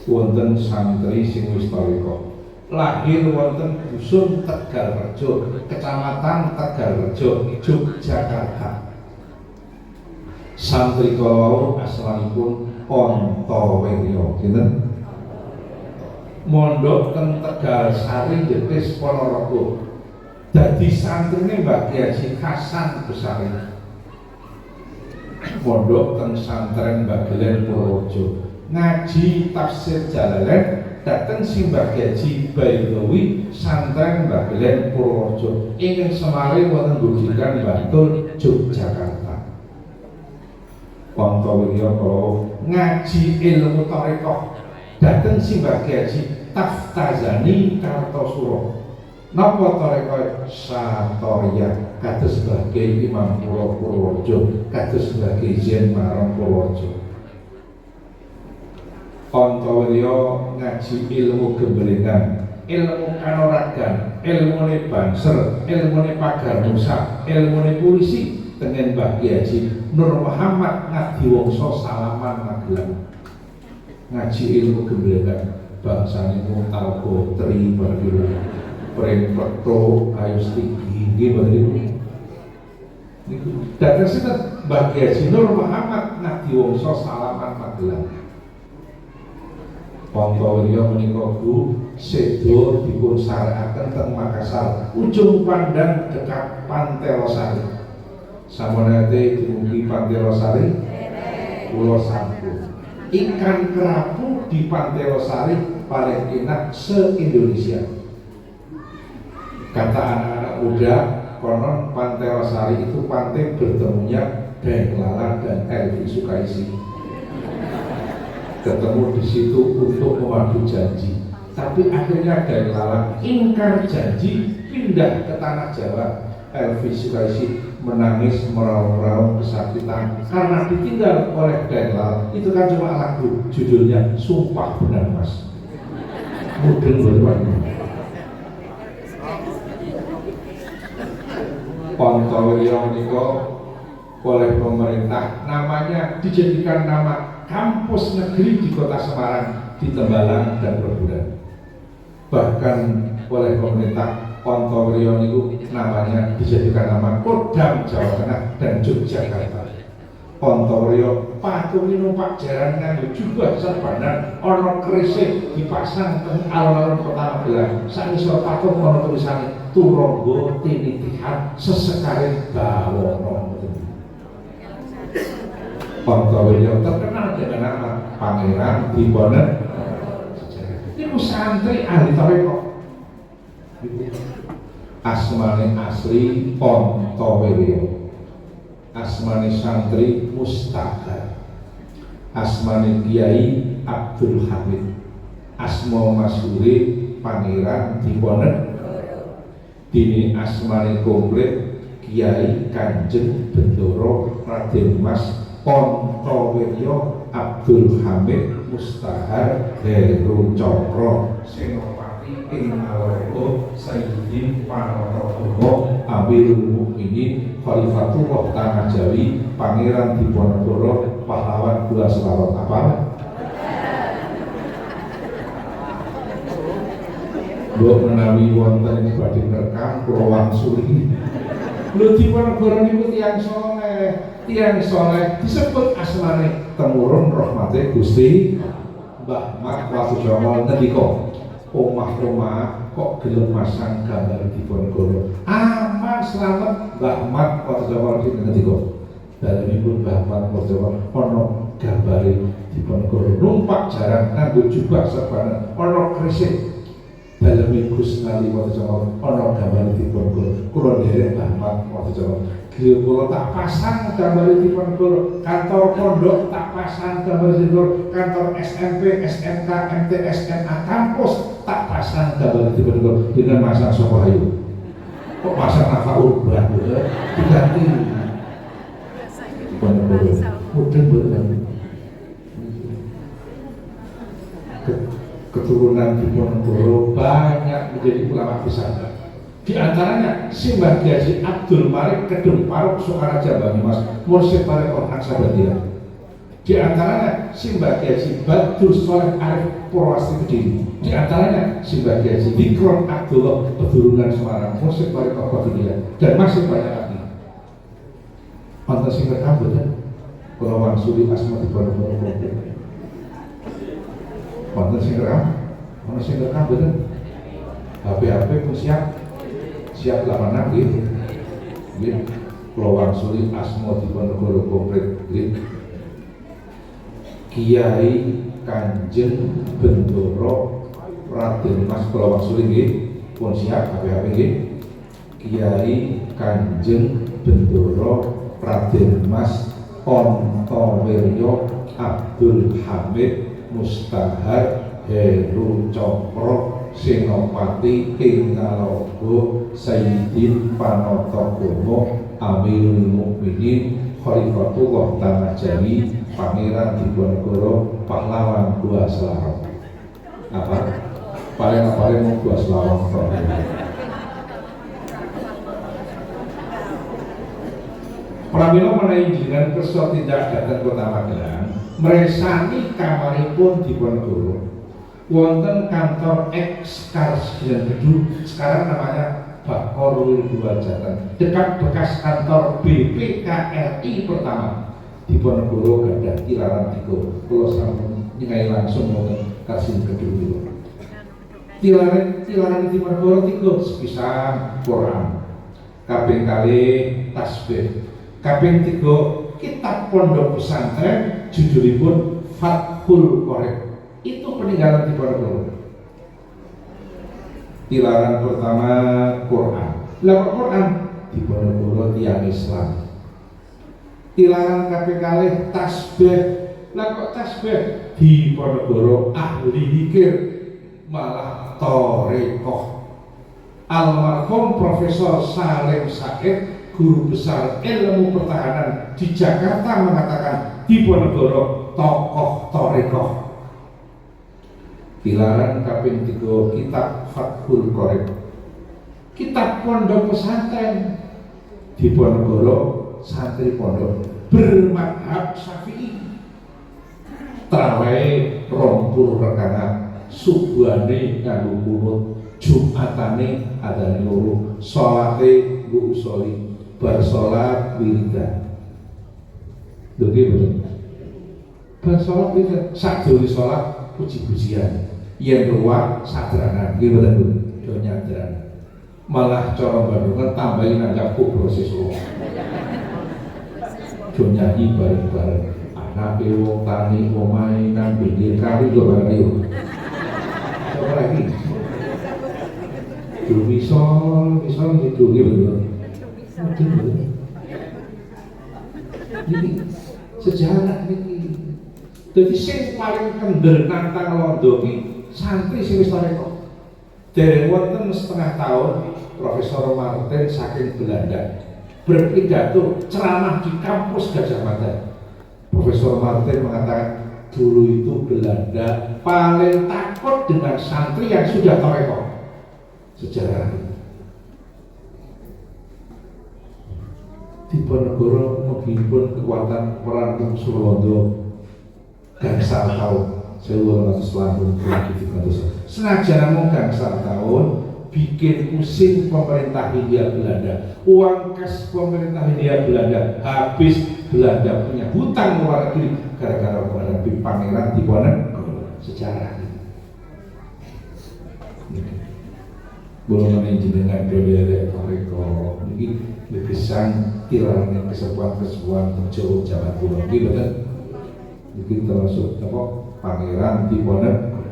Wonten santri sing wis toreko lahir wonten dusun Tegalrejo, Kecamatan Tegalrejo, Yogyakarta. Santri kala asmanipun Ontowiryo, sinten? Mondok teng Tegalsari Jetis Ponorogo. Dadi santrine Mbah Kyai Haji Hasan Besari. Mondok teng santren Mbah Gelen Purworejo. Ngaji tafsir Jalalain dateng Mbah Kyai Haji Baidowi santren Mbah Gelen Purworejo. Ingkang semari wonten Gugikan Bantul Yogyakarta. Ontowiryo kalau ngaji ilmu Toreko dateng Mbah Kyai Haji Taftazani Kartosuro. Napa Toreko Satoria kados Mbah Kyai Imam Purworejo, kados Mbah Kyai Zen Marang Purworejo. Ontowiryo ngaji ilmu gembelengan, ilmu kanuragan, ilmune banser, ilmune pagar nusa, ilmune polisi dengan Mbah Kiai Haji Nur Muhammad Ngadiwongso Salaman Magelang. Ngaji ilmu gemblengan bangsa ini alko tri bagi prem peto ayu tinggi bagi dan tersebut Mbah Kiai Haji Nur Muhammad Ngadiwongso Salaman Magelang. Pongkawirya menika Bu sedo dipun sarekaken teng Makassar, ujung pandang dekat Pantai Losari. Samonate dumugi Pantai Losari, Pulau Sampur. Ikan kerapu di Pantai Losari paling enak se-Indonesia. Kata anak-anak muda, konon Pantai Losari itu pantai bertemunya Daeng Lala dan Elvi Sukaisi. Ketemu di situ untuk memadu janji, tapi akhirnya Daeng Lala ingkar janji, pindah ke tanah Jawa. Elvi Sukaisi menangis meraung-raung kesakitan karena ditinggal oleh Daeng Lala. Itu kan cuma lagu, judulnya Sumpah Benar Mas. Mudeng berwan. Pontowiryo menika oleh pemerintah namanya dijadikan nama kampus negeri di Kota Semarang, di Tembalang dan Pebudan. Bahkan oleh pemerintah Pontowiryo niku namanya dijadikan nama Kodam Jawa Tengah dan Yogyakarta. Pontowiryo patung numpak jaran nganggo jubah serbanan ana kerisik dipasang teng alun-alun Kota Magelang. Sanesuk patung ana tulisane Turangga Tinitihan Sesekaring Bawana. Pontowiryo terkenal dengan nama Pangeran Diponegoro. Ini santri ahli tarekat. Asmane asli Pontowiryo, asmane santri Mustahar, asmane Kiai Abdul Hamid, asma masyhure Pangeran Diponegoro. Dene asmane komplit Kiai Kanjeng Bendoro Raden Mas Pontowiryo Abdul Hamid Mustahar Heru Cokro Senopati ing Awarga Sayyidin Panatawa Amirul Mukminin Khalifatullah Tanah Jawi Pangeran Diponegoro Pahlawan Gula Selawat apa? Mbok menawi wonten badhe rekam kula wangsuli. Lho Diponegoro niku tiyang soleh disebut asmane temurun rahmate Gusti Mbah Mat Wasujomo ngendika omah-omah kok gelem masang gambar Diponegoro aman selamat. Mbah Mat Wasujomo ngendika dalemipun Mbah Mat Wasujomo ana gambare Diponegoro numpak jaran nganggo jubah serbanan ana krisik. Dalemi Gus Nali Wasujomo ana gambare Diponegoro kula nderek Mbah Mat Wasujomo. Kula tak pasang gambar Diponegoro, kantor pondok tak pasang gambar Diponegoro, kantor SMP, SMK, MTS, SMA, kampus tak pasang gambar Diponegoro. Dengan masang sapa ayu? Kok pasang apa urban diganti Diponegoro. Mudeng mboten. Keturunan Diponegoro banyak menjadi ulama besar. Di antaranya Simbah Kiai Haji Abdul Malik Kedung Paruk Sukaraja Banyumas Mursyid Tarekat Naksabandia. Di antaranya Simbah Kiai Haji Badrul Sholeh Arif Purwasti Kediri. Di antaranya Simbah Kiai Haji Dikron Abdullah Pedurungan Semarang Mursyid Tarekat Qadiriyah dan masih banyak lagi. Wonten sing rekam boten? Kula wangsuli asma Diponegoro komplit. Wonten sing rekam? Wonten sing rekam boten? HP pun siap 86 gitu. Nggih. Kula wangsuli asma Diponegoro komplit nggih. Kiai Kanjeng Bendoro Raden Mas kula wangsuli nggih. Pun siap HP nggih. Kiai Kanjeng Bendoro Raden Mas Pontowiryo Abdul Hamid Mustahar Heru Cokro Senopati ing Ngalogo Sayyidin Panatagomo Amirul Mukminin Khalifatullah Tanah Jawi Pangeran Diponegoro Pahlawan Gua Selarong. Apa? Paling mau Gua Selarong. Pramila menawi jenengan kersa tindak dhateng Kota Magelang, mresani kamaripun Diponegoro. Wonten kantor Ekskarsian Gedung, sekarang namanya Bakorul Dua Jatan, dekat bekas kantor BPKRI pertama. Diponegoro gadah tilaran 3. Kula sampun ningali langsung wonten Karsian Gedung niku. Tilaran Diponegoro 3 sepisan Quran, kaping kalih tasbih, kaping 3 kitab pondok pesantren judulipun Fathul Qorib. Itu peninggalan Diponegoro. Tilaran pertama Quran. Lah Quran Diponegoro tiyang Islam. Tilaran kaping kalih tasbih. Lah kok tasbih Diponegoro ahli zikir malah tarekoh. Almarhum Profesor Salim Said, guru besar ilmu pertahanan di Jakarta, mengatakan Diponegoro tokoh tarekoh. Tilaran kaping 3 kitab Fathul Qorib, kitab pondok pesantren Diponegoro, santri pondok bermadhab Syafi'i. Traweh 20 rakaat, subuhane nganggo kunut, Jumatane adane loro, salate nggo usoli, bar salat wiridan. Lho nggih mboten. Bar salat wiridan, sadurunge salat puji-pujian. Yen ruwat sadrangan, nggih mboten Bu, do nyadran. Malah cara Bandungan tambahin nanggap kubro siswa. Do nyanyi bareng-bareng. Anake wong tani omahe nang pinggir kali do bareng yo. Coba lagi. Do misol gitu nggih bener. Ini sejarah ini. Jadi sing paling kendel nantang londo ki santri sing wis tarekoh. Dereng wonten setengah tahun Profesor Martin saking Belanda berpidato ceramah di kampus Gadjah Mada. Profesor Martin mengatakan dulu itu Belanda paling takut dengan santri yang sudah tarekoh. Sejarah Diponegoro menghimpun kekuatan perang Solondo gangsal tahun 1880. Senajan namung gangsal tahun bikin pusing pemerintah Hindia Belanda. Uang kas pemerintah Hindia Belanda habis. Belanda punya hutang luar negeri gara-gara menghadapi Pangeran Diponegoro. Sejarah golongan jenengan dodere toreko niki bekesan tilarane kesepuan-kesepuan Jawa Jawa Kulon iki betul. Iki termasuk apa Pangeran Diponegoro.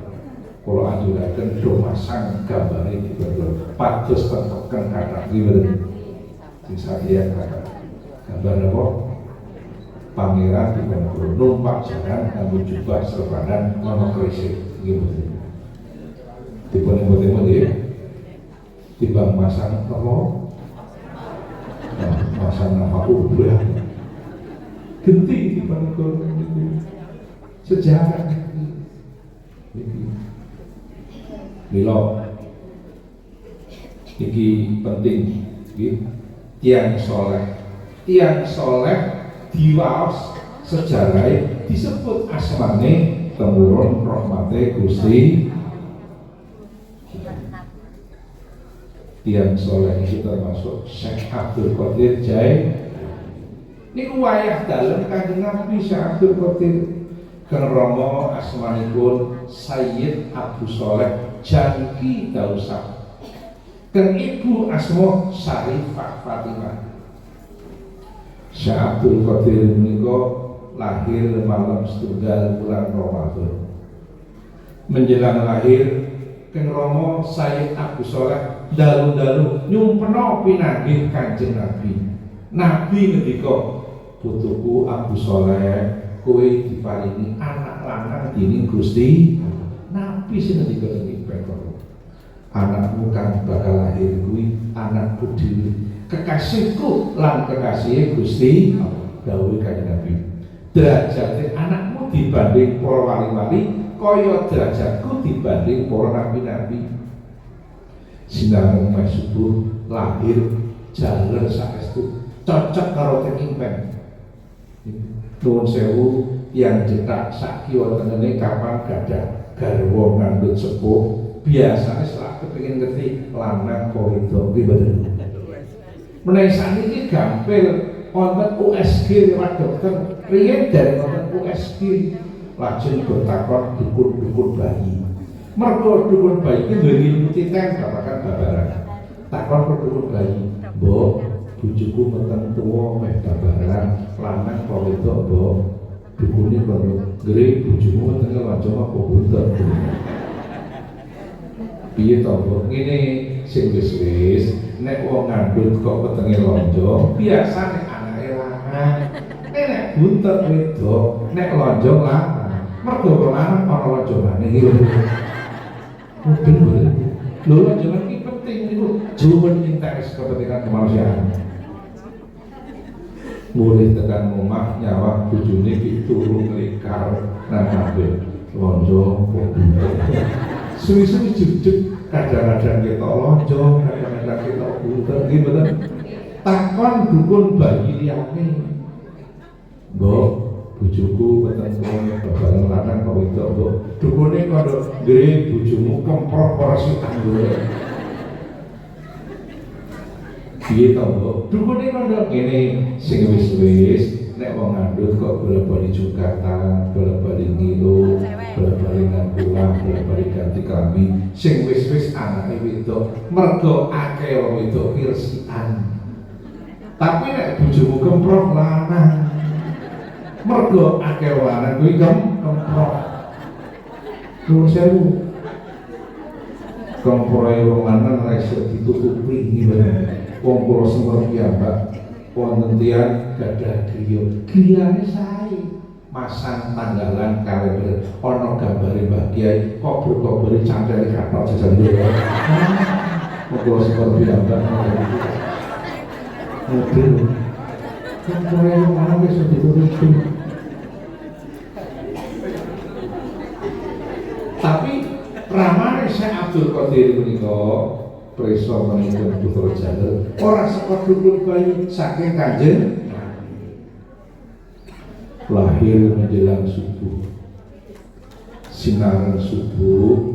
Kalau ajuraken do masang gambare Diponegoro. Pados tentokken kathah iki betul. Sing sakiya kathah. Gambar apa? Pangeran Diponegoro numpak jaran nganggo jubah serbanan ana kresik iki betul. Diponegoro nggih timbang masang apa? Masang apa ubah genti Diponegoro itu sejarah Milo iki penting tiang soleh diwaos sejarah disebut asmane temurun rahmate Gusti. Tiang soleh itu termasuk Syekh Abdul Qadir Jailani. Niku wayah dalem Kanjeng Nabi Syekh Abdul Qadir. Kang Rama asmanipun Sayyid Abu Soleh Janki Dausah. Kang ibu asma Syarifah Fatimah. Syekh Abdul Qadir menika lahir malam setunggal bulan Ramadan. Menjelang lahir Kang Rama Sayyid Abu Soleh dalu-dalu nyumpena pinanggih Kanjeng Nabi. Nabi ngendika, putuku Abu Soleh, kowe diparingi anak lanang dening Gusti. Nabi sing ngendika iki pekor. Anakmu kang bakal lahir kuwi anakku dhewe. Kekasihku lan kekasih Gusti dawuh Kanjeng Nabi. Derajate anakmu dibanding para wali-wali kaya derajatku dibanding para nabi-nabi. Sinamung subuh lahir jaler saestu cocok karo kemimpen. Nuwun sewu yang cetak sak kiwa tengene kapan gadah garwa ngandhut sepuh biasane selak kepengin ngerti lanang koridor nggih mboten. Menawi sakniki gampil wonten USG lewat dokter riyen dari wonten USG lajeng bertakon dukun-dukun bayi. Mergo dukun bayi iki duwe ilmu titen babagan babaran. Takon ke dukun bayi, "Mbok, bojoku meteng tuwa meh babaran lanang kok wedok, Mbok." Dukune kono, "Gere bojomu metenge lonjong apa buntut?" Piye to, Mbok? Ngene sing wis-wis nek wong ngandhut kok metenge lonjong, biasane anake lanang. Nek buntut wedok, nek lonjong lanang. Mergo lanang ana lonjongane iki lho. Bener. Lho lonjongan iki penting niku, jumen interes kepentingan kemanusiaan. Mulai tekan omah nyawa bojone iki turu nglikar nang kabeh lonjong kok buntut. Suwi-suwi jujuk kadang-kadang ketok lonjong, kadang-kadang ketok buntut nggih mboten. Takon dukun bayi liyane. Mbok, bojoku weteng babaran lanang kok wedok, Mbok. Dukune kono, "Nggih, bojomu kemprok ora sitan lho." Piye to, Mbok? Dukune kono kene sing wis-wis nek wong ngandhut kok bola-bali Jakarta, bola-bali ngilu, bola-bali nang pulang, bola-bali ganti klambi, sing wis-wis anake wedok, mergo akeh wong wedok kirsikan. Tapi nek bojomu kemprok lanang, mergo akeh lanang kuwi kemprok. Nuwun sewu. Kemproke wong lanang ora iso ditutupi ngene. Wong kula semua piyambak wonten tiyang gadah griya. Griyane sae masang tanggalan kalender ana gambare Mbah Kyai kok berkobore cantele kathok jajan dhewe. Wong kula semua piyambak model. Kemproke wong lanang wis ditutupi. Tapi ramane Syekh Abdul Qadir menika preso menika putra jalur ora saka dukun bayi saking Kanjeng lahir menjelang subuh sinar subuh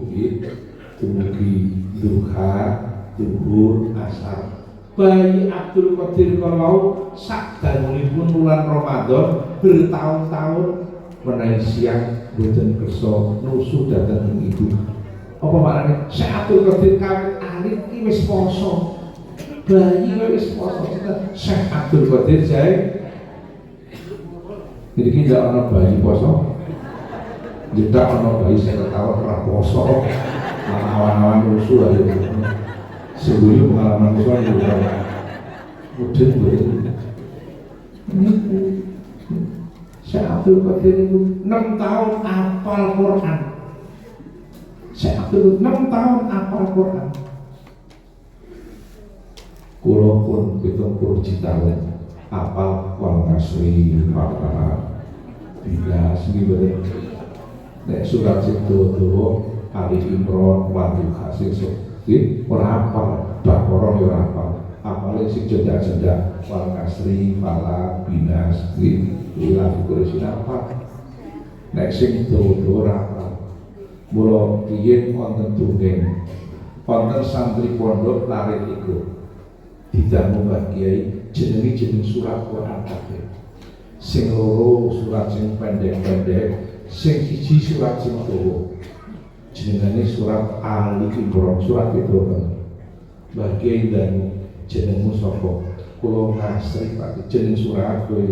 dumugi duha zuhur asar bayi Abdul Qadir kalau sak dangunipun bulan Ramadan bertahun-tahun menawi siang boten kersa nusu dhateng ibu. Apa maknane Syekh Abdul Qadir kawit alit iki wis poso. Bayi wis poso. Syekh Abdul Qadir jae. Iki ndak ana bayi poso. Ndak ana bayi sing ketawa ora poso. Awan-awan rusuh ayo. Sebelum pengalaman poso yo ora. Mudeng kuwi. Syekh Abdul Qadir itu 6 tahun hafal Quran. Syekh Abdul 6 tahun hafal Quran. Kulo pun 70 tahun hafal Wal Kasri, Fatihah, Bilas, gitu. Nek surat Sidodo, Ali Imran, Wadduha, ora hafal, Baqarah ora hafal. Apalagi sing jeda-jeda Wal Kasri, Falaq, Binas, Ila Quraisy apa? Nek sing dodo ora apa. Mula riyen wonten dongeng. Wonten santri pondok larit iku. Didangu Mbah Kyai jeneng surat Quran kabeh. Sing loro surat sing pendek-pendek, sing siji surat sing dawa. Jenengane surat Ali Imran, surat itu kan. Mbah Kyai dangu jenengmu sapa? Kula Ngasri Pak, jeneng surat kowe.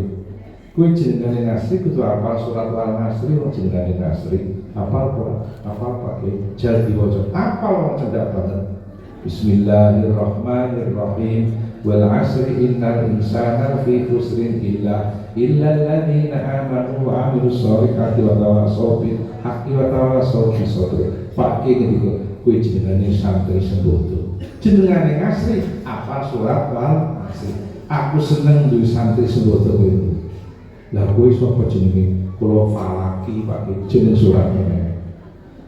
Kowe jenengane Ngasri kudu hafal surat Al-Ngasri wong jenengane Ngasri. Hafal Quran, hafal Pak, jar diwaca. Hafal wong cendak banget. Bismillahirrahmanirrahim. Wal 'asri innal insana fi khusrin illa alladziina aamanu wa 'amilus shalihati wa tawassaw bil haqqi wa tawassaw bis sabr. Pak ngendika kowe jenengane santri sembodo. Jenengane Ngasri, hafal surat Al-Ngasri. Aku seneng duwe santri sembodo kowe. Lah kowe sapa jenenge? Kula Falaki Pak, jeneng suratnya.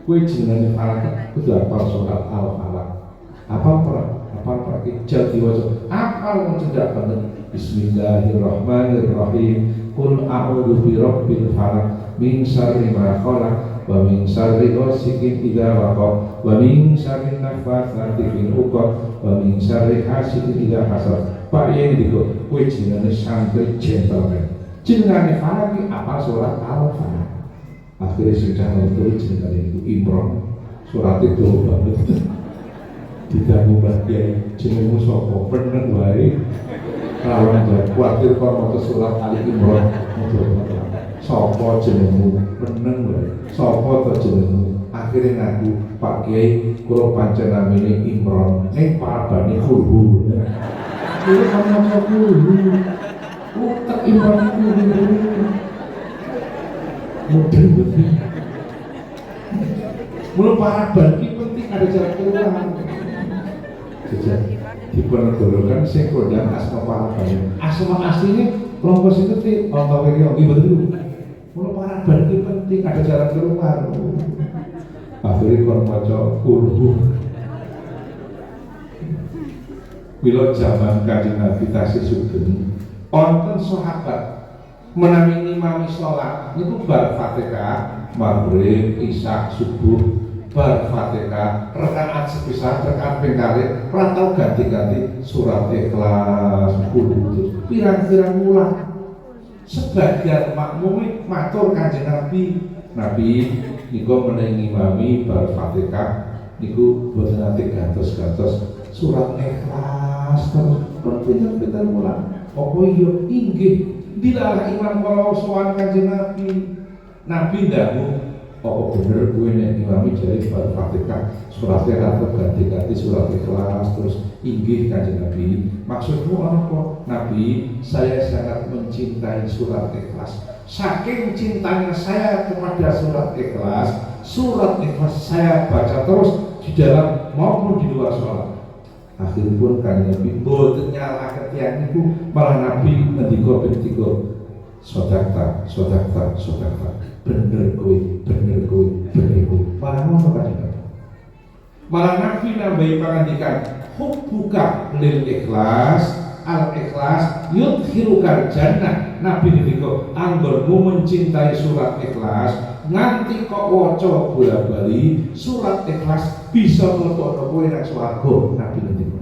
Kowe jenengane Falaki kudu hafal surat Al-Falaq. Hafal Pak, hafal Pak, jar diwaca. Hafal wong cendak banget. Bismillahirrahmanirrahim. Qul a'udzu birabbil falaq min syarri ma khalaq wa min syarri ghasiqin idza waqab wa min syarri naffatsati fil 'uqad wa min syarri hasidin idza hasad. Pak Yai niku kowe jenenge santri gentleman. Jenengane falaq iki apa surat Al-Falaq. Akhirnya sudah nonton jenengane iku Imron. Surat itu banget. Ditanggung Mbah Kiai jenengmu sapa? Peneng wae. Lawan jawab kuatir kok maca surat Ali Imran. Sapa jenengmu? Peneng wae. Sapa to jenengmu? Akhirnya ngaku Pak Kiai kula pancen namine Imron. Ning parabane kulhu. Kulo kan maca kulhu. Tak Imron kulhu. Mudeng betul. Mula paraban ini penting ada jalan keluar. Sejak dipenegorokan sing kondang asma paraban. Asma aslinya kelompok itu ti Allah wiri betul. Mula paraban ini penting ada jalan keluar. Akhirnya kon maca kulhu. Bila zaman Kanjeng Nabi tasih sugeng, wonten sahabat menawi ngimami sholat niku bar Fatihah, maghrib, isya, subuh, bar Fatihah, rakaat sepisah, rakaat pengkali, ratau ganti-ganti surat Ikhlas, Qul, pirang-pirang ulang. Sebagian makmum matur Kanjeng Nabi niku menawi ngimami bar Fatihah niku boten nate gantos-gantos surat Ikhlas terus pinter-pinter ulang. Apa iya inggih dilalah imam kalau soal Kanjeng Nabi dahulu apa bener gue nek imami jari bar Fatihah suratnya atau ganti-ganti surat Ikhlas terus inggih Kanjeng Nabi. Maksudmu apa? Nabi, saya sangat mencintai surat Ikhlas. Saking cintanya saya kepada surat Ikhlas saya baca terus di dalam maupun di luar sholat. Akhirnya pun Kanjeng Nabi mboten nyalahke tiyang niku, malah Nabi ngendika bendika sodakta bener kowe malah ngono Kanjeng Nabi. Malah Nabi nambahi pangandikan hubbuka lil ikhlas al ikhlas yudkhilukal jannah. Nabi ngendika anggonmu mencintai surat Ikhlas nganti kok waca bola-bali surat Ikhlas bisa mlebokno kowe nang swarga. Nabi ngendika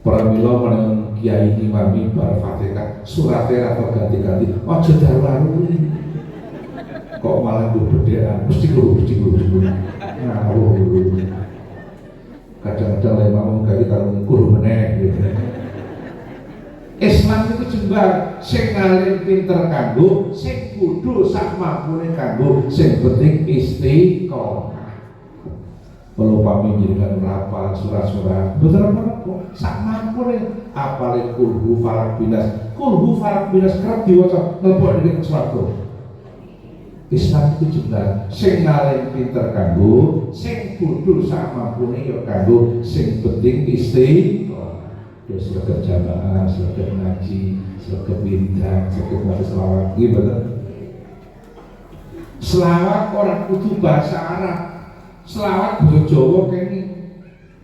pramila meneng kiai imami bar Fatihah suratnya atau ganti-ganti aja daru-daru kok malah bedhekan mesti guru ngawur kadang-kadang lemah kali karo guru meneh gitu. Islam itu jembar sing ngalim pinter kanggo sing kudu sak mampune kanggo sing penting istiqomah. Kalau pami jenengan rapal surat-surat betul apa sak mampune apale kulhu falak binas kerap diwaca mlebu ning swarga. Islam itu jembar sing ngalim pinter kanggo sing kudu sak mampune ya kanggo sing penting istiqomah. Ya seragam jamaah, seragam ngaji, seragam wiridan, seragam baca selawat, gimana? Selawat orang kudu bahasa Arab, selawat bahasa Jawa kene.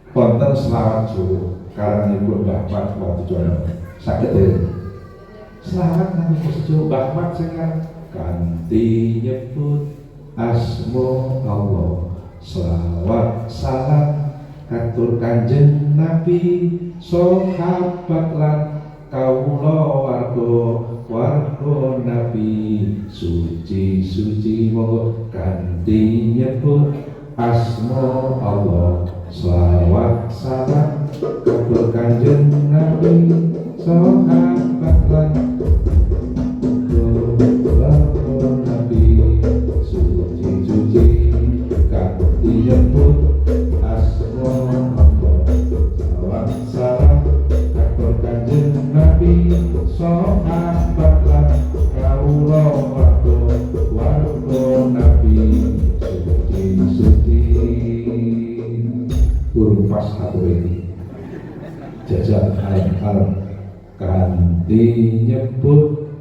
Konten selawat Jawa, karena ibu Mbah waktu Jawa sakit deh. Selawat nang bahasa Jawa Mbah sekarang ganti nyebut asmo Allah, selawat salam katur Kanjeng Nabi. Sahabat lan kawula warga Nabi suci monggo ganti nyebut asma Allah selawat salam katur Kanjeng Nabi sahabat lan warga Nabi suci ganti nyebut asma Nabi sahabat lan kawula warga Nabi suci burung pas satu ini jajal al ganti nyebut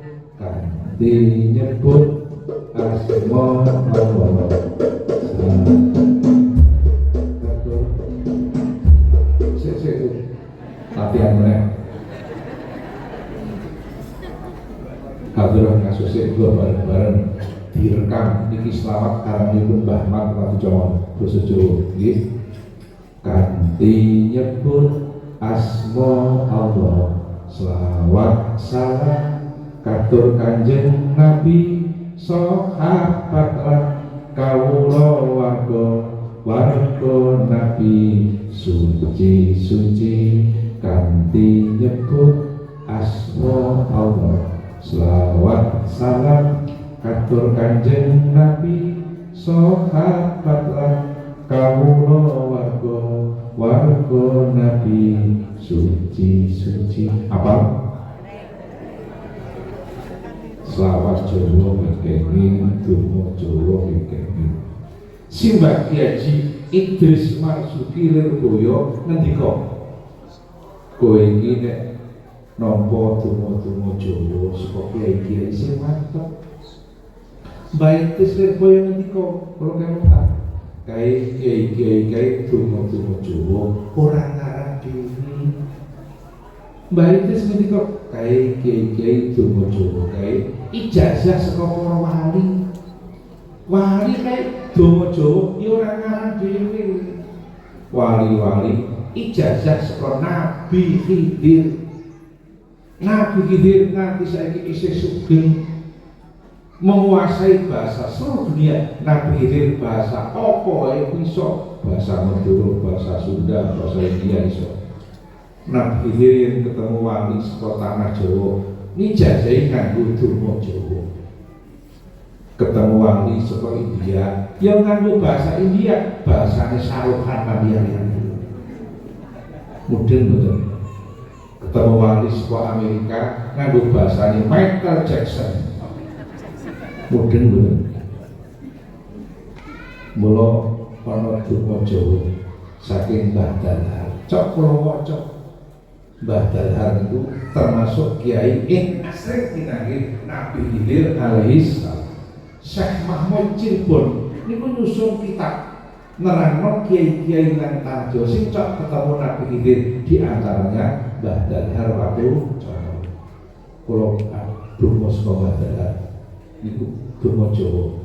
asma Allah latihan meneh Hadirah kasusnya juga bareng-bareng direkam niki selamat karanipun Mbah Mat Ratujongo basa Jawa nggih kanthi nyebut asma Allah selawat salam katur Kanjeng Nabi sahabat lan kawula warga Nabi suci kanthi nyebut asma Allah selawat salam katur Kanjeng Nabi sahabat lan kawula warga Nabi suci apa? Selawat Jawa kenging donga Jawa kenging Simbah Kiai Idris Marzuki Lirboyo ngendika kowe iki nek nampa donga-donga Jawa saka kiai-kiai sing mantep baik Idris Lirboyo ngendika kula kemutan kae kiai-kiai donga-donga Jawa ora ngarang dhewe baik Idris ngendika kae kiai-kiai donga Jawa kae ijazah saka para wali kae donga Jawa ya ora ngarang dhewe wali ijazah saka Nabi Khidir nanti saiki isih sugeng menguasai bahasa seluruh dunia. Nabi Khidir bahasa apa ae iso, bahasa Madura, bahasa Sunda, bahasa India iso. Nabi Khidir yang ketemu wali saka tanah Jawa nijazahi nganggo donga Jawa. Ketemu wali saka India yang nganggo bahasa India, bahasane Saruhan Pandian. Mudeng betul. Ketemu wali saka Amerika nganggo bahasane Michael Jackson. Mudeng betul. Mula ana donga Jawa saking Mbah Dalhar. Cok kula waca. Mbah Dalhar itu termasuk kiai asring dinangge Nabi Khidir alaihi salam. Syekh Mahmud Cirebon niku nyusun kitab nerangno kiai-kiai nang Tanah Jawa sing cok ketemu Nabi Khidir, di antaranya Mbah Dalhar Watujongo. Kula donga saka Mbah Dalhar niku donga Jawa.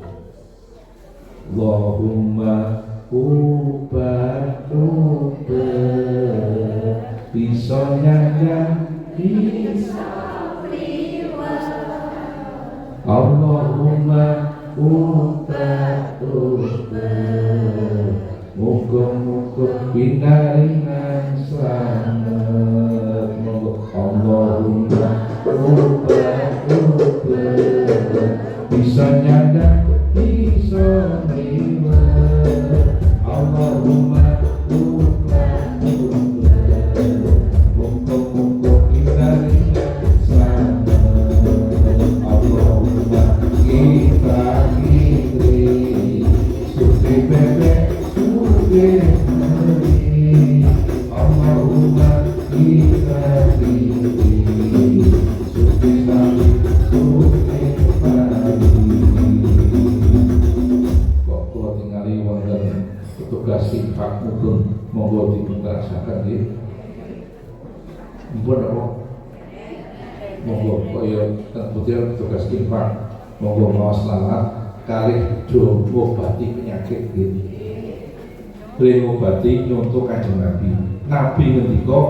Allahumma ubat bisa nyandang bisa Allahumma ubat muga-muga pinaringan slamet. Allahumma ubat bisa nyandang bisa liwat. Allahumma ubat muga-muga pinaringan slamet. Allahumma kita kiri suci bebek suci meri. Allahumma kita kiri suci sami suci pari. Kok kula tingali wonten petugas infak mungkin monggo dipuntrasaken nggih. Mpun apa? Monggo kaya ten petugas infak monggo maos selamat kalih do ngobati penyakit nggih. Ngobati nyonto Kanjeng Nabi. Nabi ngendika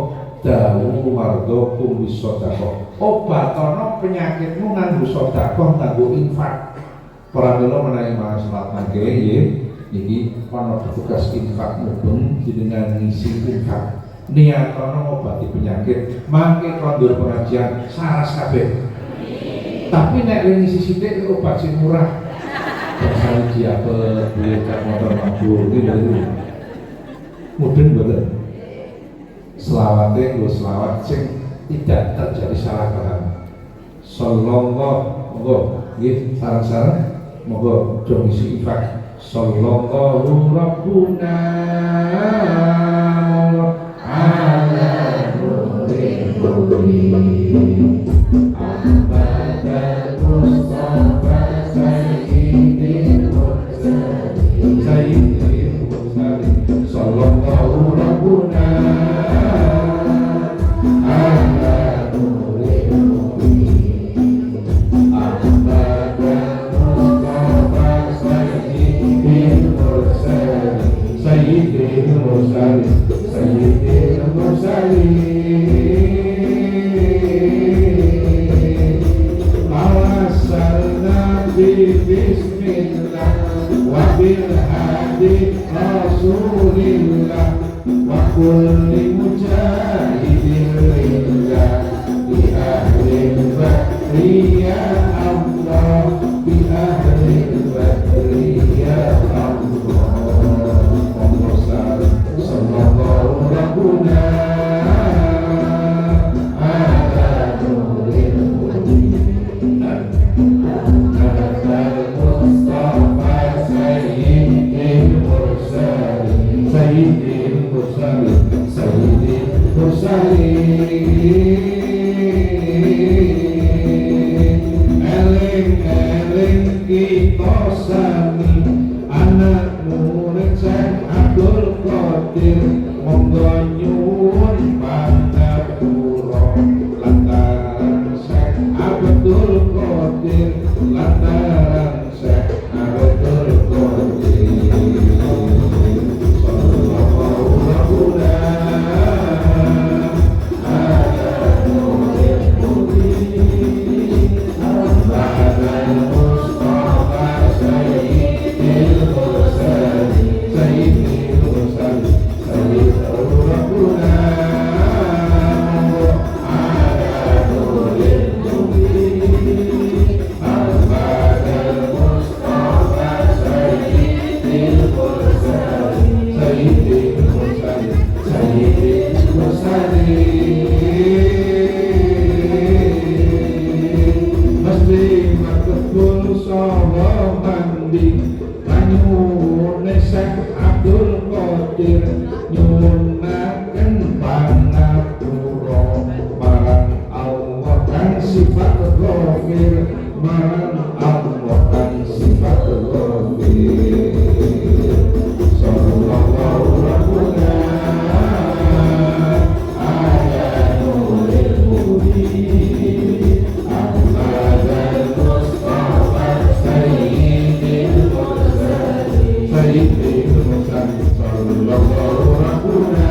dawuh warga kum bisedekah. Obatono penyakitmu nganggo sedekah, nganggo infak. Pramila menawi maos selamat mangke nggih. Niki ana petugas infak mubeng jenengan ngisi infak. Niatono ngobati penyakit, mangke kondur pengajian saras kabeh. Tapi nek ngisi sithik obat sing murah. Misalnya diapel, beli motor mabur, gitu. Mudeng betul. Selawatnya gue selawat sing tidak terjadi salah paham. Sallallahu, monggo, gitu. Sarang-sarang, monggo dong isi infak. Sallallahu Rabbuna ala nuril mubin. Ahmad Mustafa Sayyidil Mursalin Sallallahu Rabbuna ala nuril mubin. Bismillah wa bil hadi Rasulillah wa kulli mujahidin lillah bi ahli badri ya Allah bi ahli badri ya Allah sallallahu rabbuna ala nuril mubin Eling kita sami anak murid Syekh Abdul Qadir monggo nyuwun pangapura lantaran Syekh Abdul Qadir lantaran Syekh Abdul Qadir sallallahu rabbuna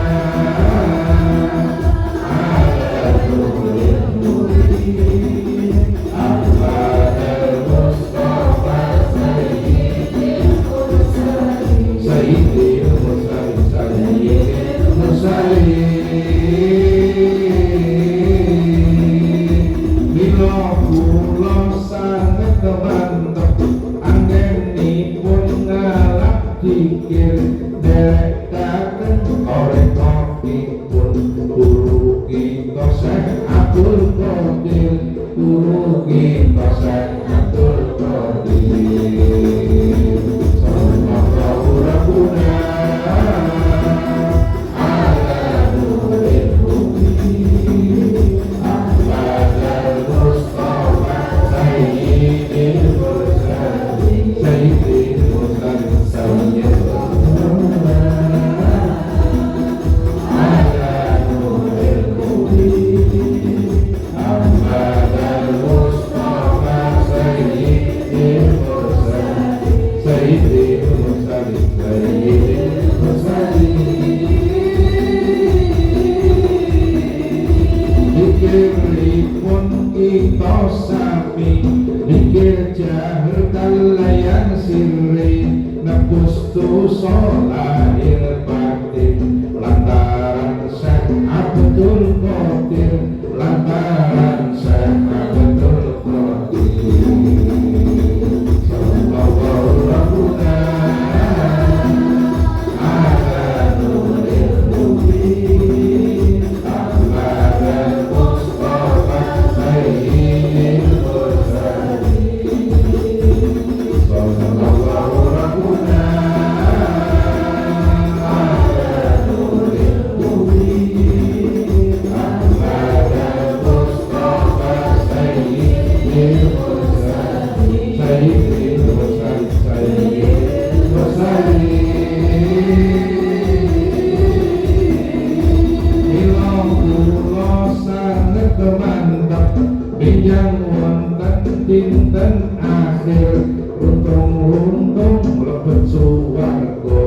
Untung-untung lebet suwarga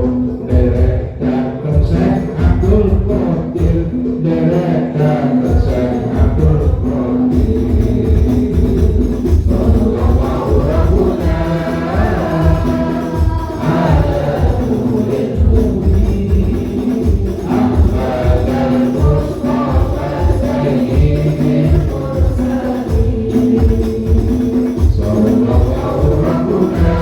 derek dateng Syekh Abdul Qadir deretan Syekh Abdul Qadir sallallahu rabbuna ala nuril mu'min Ahmad al-Mustafa sayyidil mursalin sallallahu rabbuna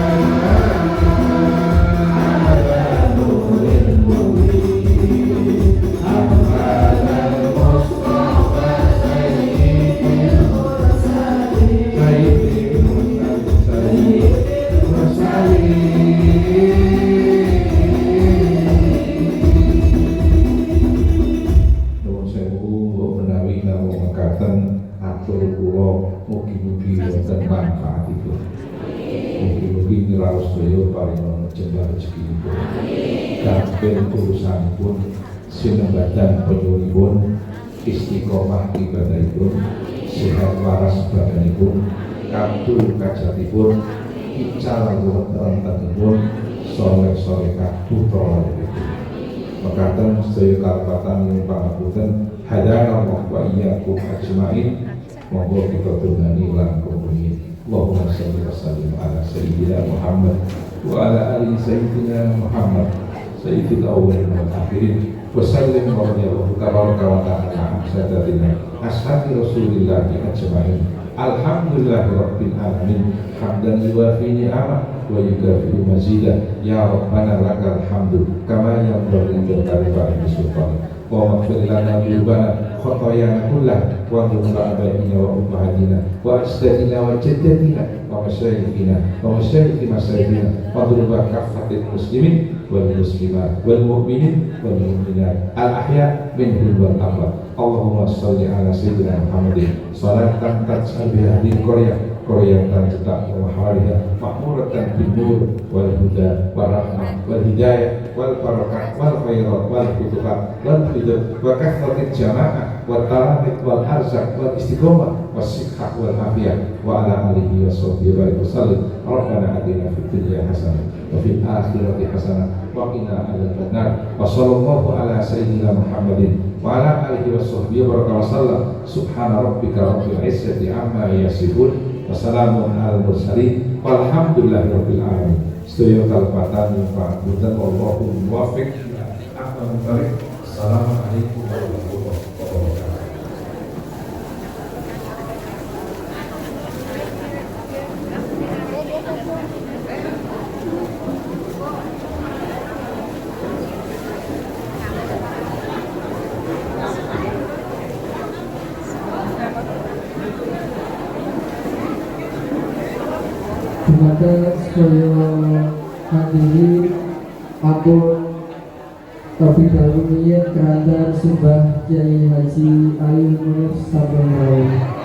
mugi-mugi wonten manfaatipun. Mugi-mugi ngraos daya paring jembar rezekinipun. Kabeh urusanipun sinembadan penyuwunipun istiqomah ibadahipun, sehat waras badanipun, kabul kajatipun, ical rentanipun, soleh-solehah putra lalipun. Mekaten sedaya kalpatan ing pangapunten hadanallahu wa iyyakum ajmain. Monggo kita tungani lan kemudian Allahumma sholli wa sallim ala sayyidina Muhammad wa ala ali sayyidina Muhammad sayyidil awwalin wal akhirin wa sallim wa radiyallahu tabaraka wa ta'ala an sadatina ashabi Rasulillah ajmain. Alhamdulillahi rabbil alamin hamdan yuwafi ni'amah wa yukafi'u mazidah ya rabbana lakal hamdu kama yanbaghi li jalali sultanik. Wa maghfir lana dhunubana khotoyana kullah wa dhunubana abaina wa ummahatina wa ajdadina wa jaddatina wa masyayikhina wa masyayikhi masyayikina wa dhunuba kaffatil muslimin wal muslimat wal mu'minin wal mu'minat al ahya minhum wal amwat. Allahumma sholli ala sayyidina Muhammadin salatan taj'al biha hadhihi Korea tancetak wa mahariha ma'muratan bin nur wal huda wal rahmah wal hidayah wal barakah wal khairat wal futuhat wal hidayah wa kathratil jamaah wal talamid wal arzak wal istiqomah was sikhah wal afiyah wa ala alihi wa sahbihi wa sallim. Rabbana atina fid dunya hasanah wa fil akhirati hasanah wa qina adzaban nar. Wa sallallahu ala sayyidina Muhammadin wa ala alihi wa sahbihi wa sallam. Subhana rabbika rabbil izzati amma yasifun. Wassalamun ala mursalin walhamdulillahi rabbil alamin. Sedaya kalpatan Pak Bunten wallahu muwaffiq. Assalamualaikum warahmatullahi wabarakatuh. Terima sedaya hadirin atur terlebih dahulu niat kerajaan sembah Kiai Haji Ayu Munir Sabang.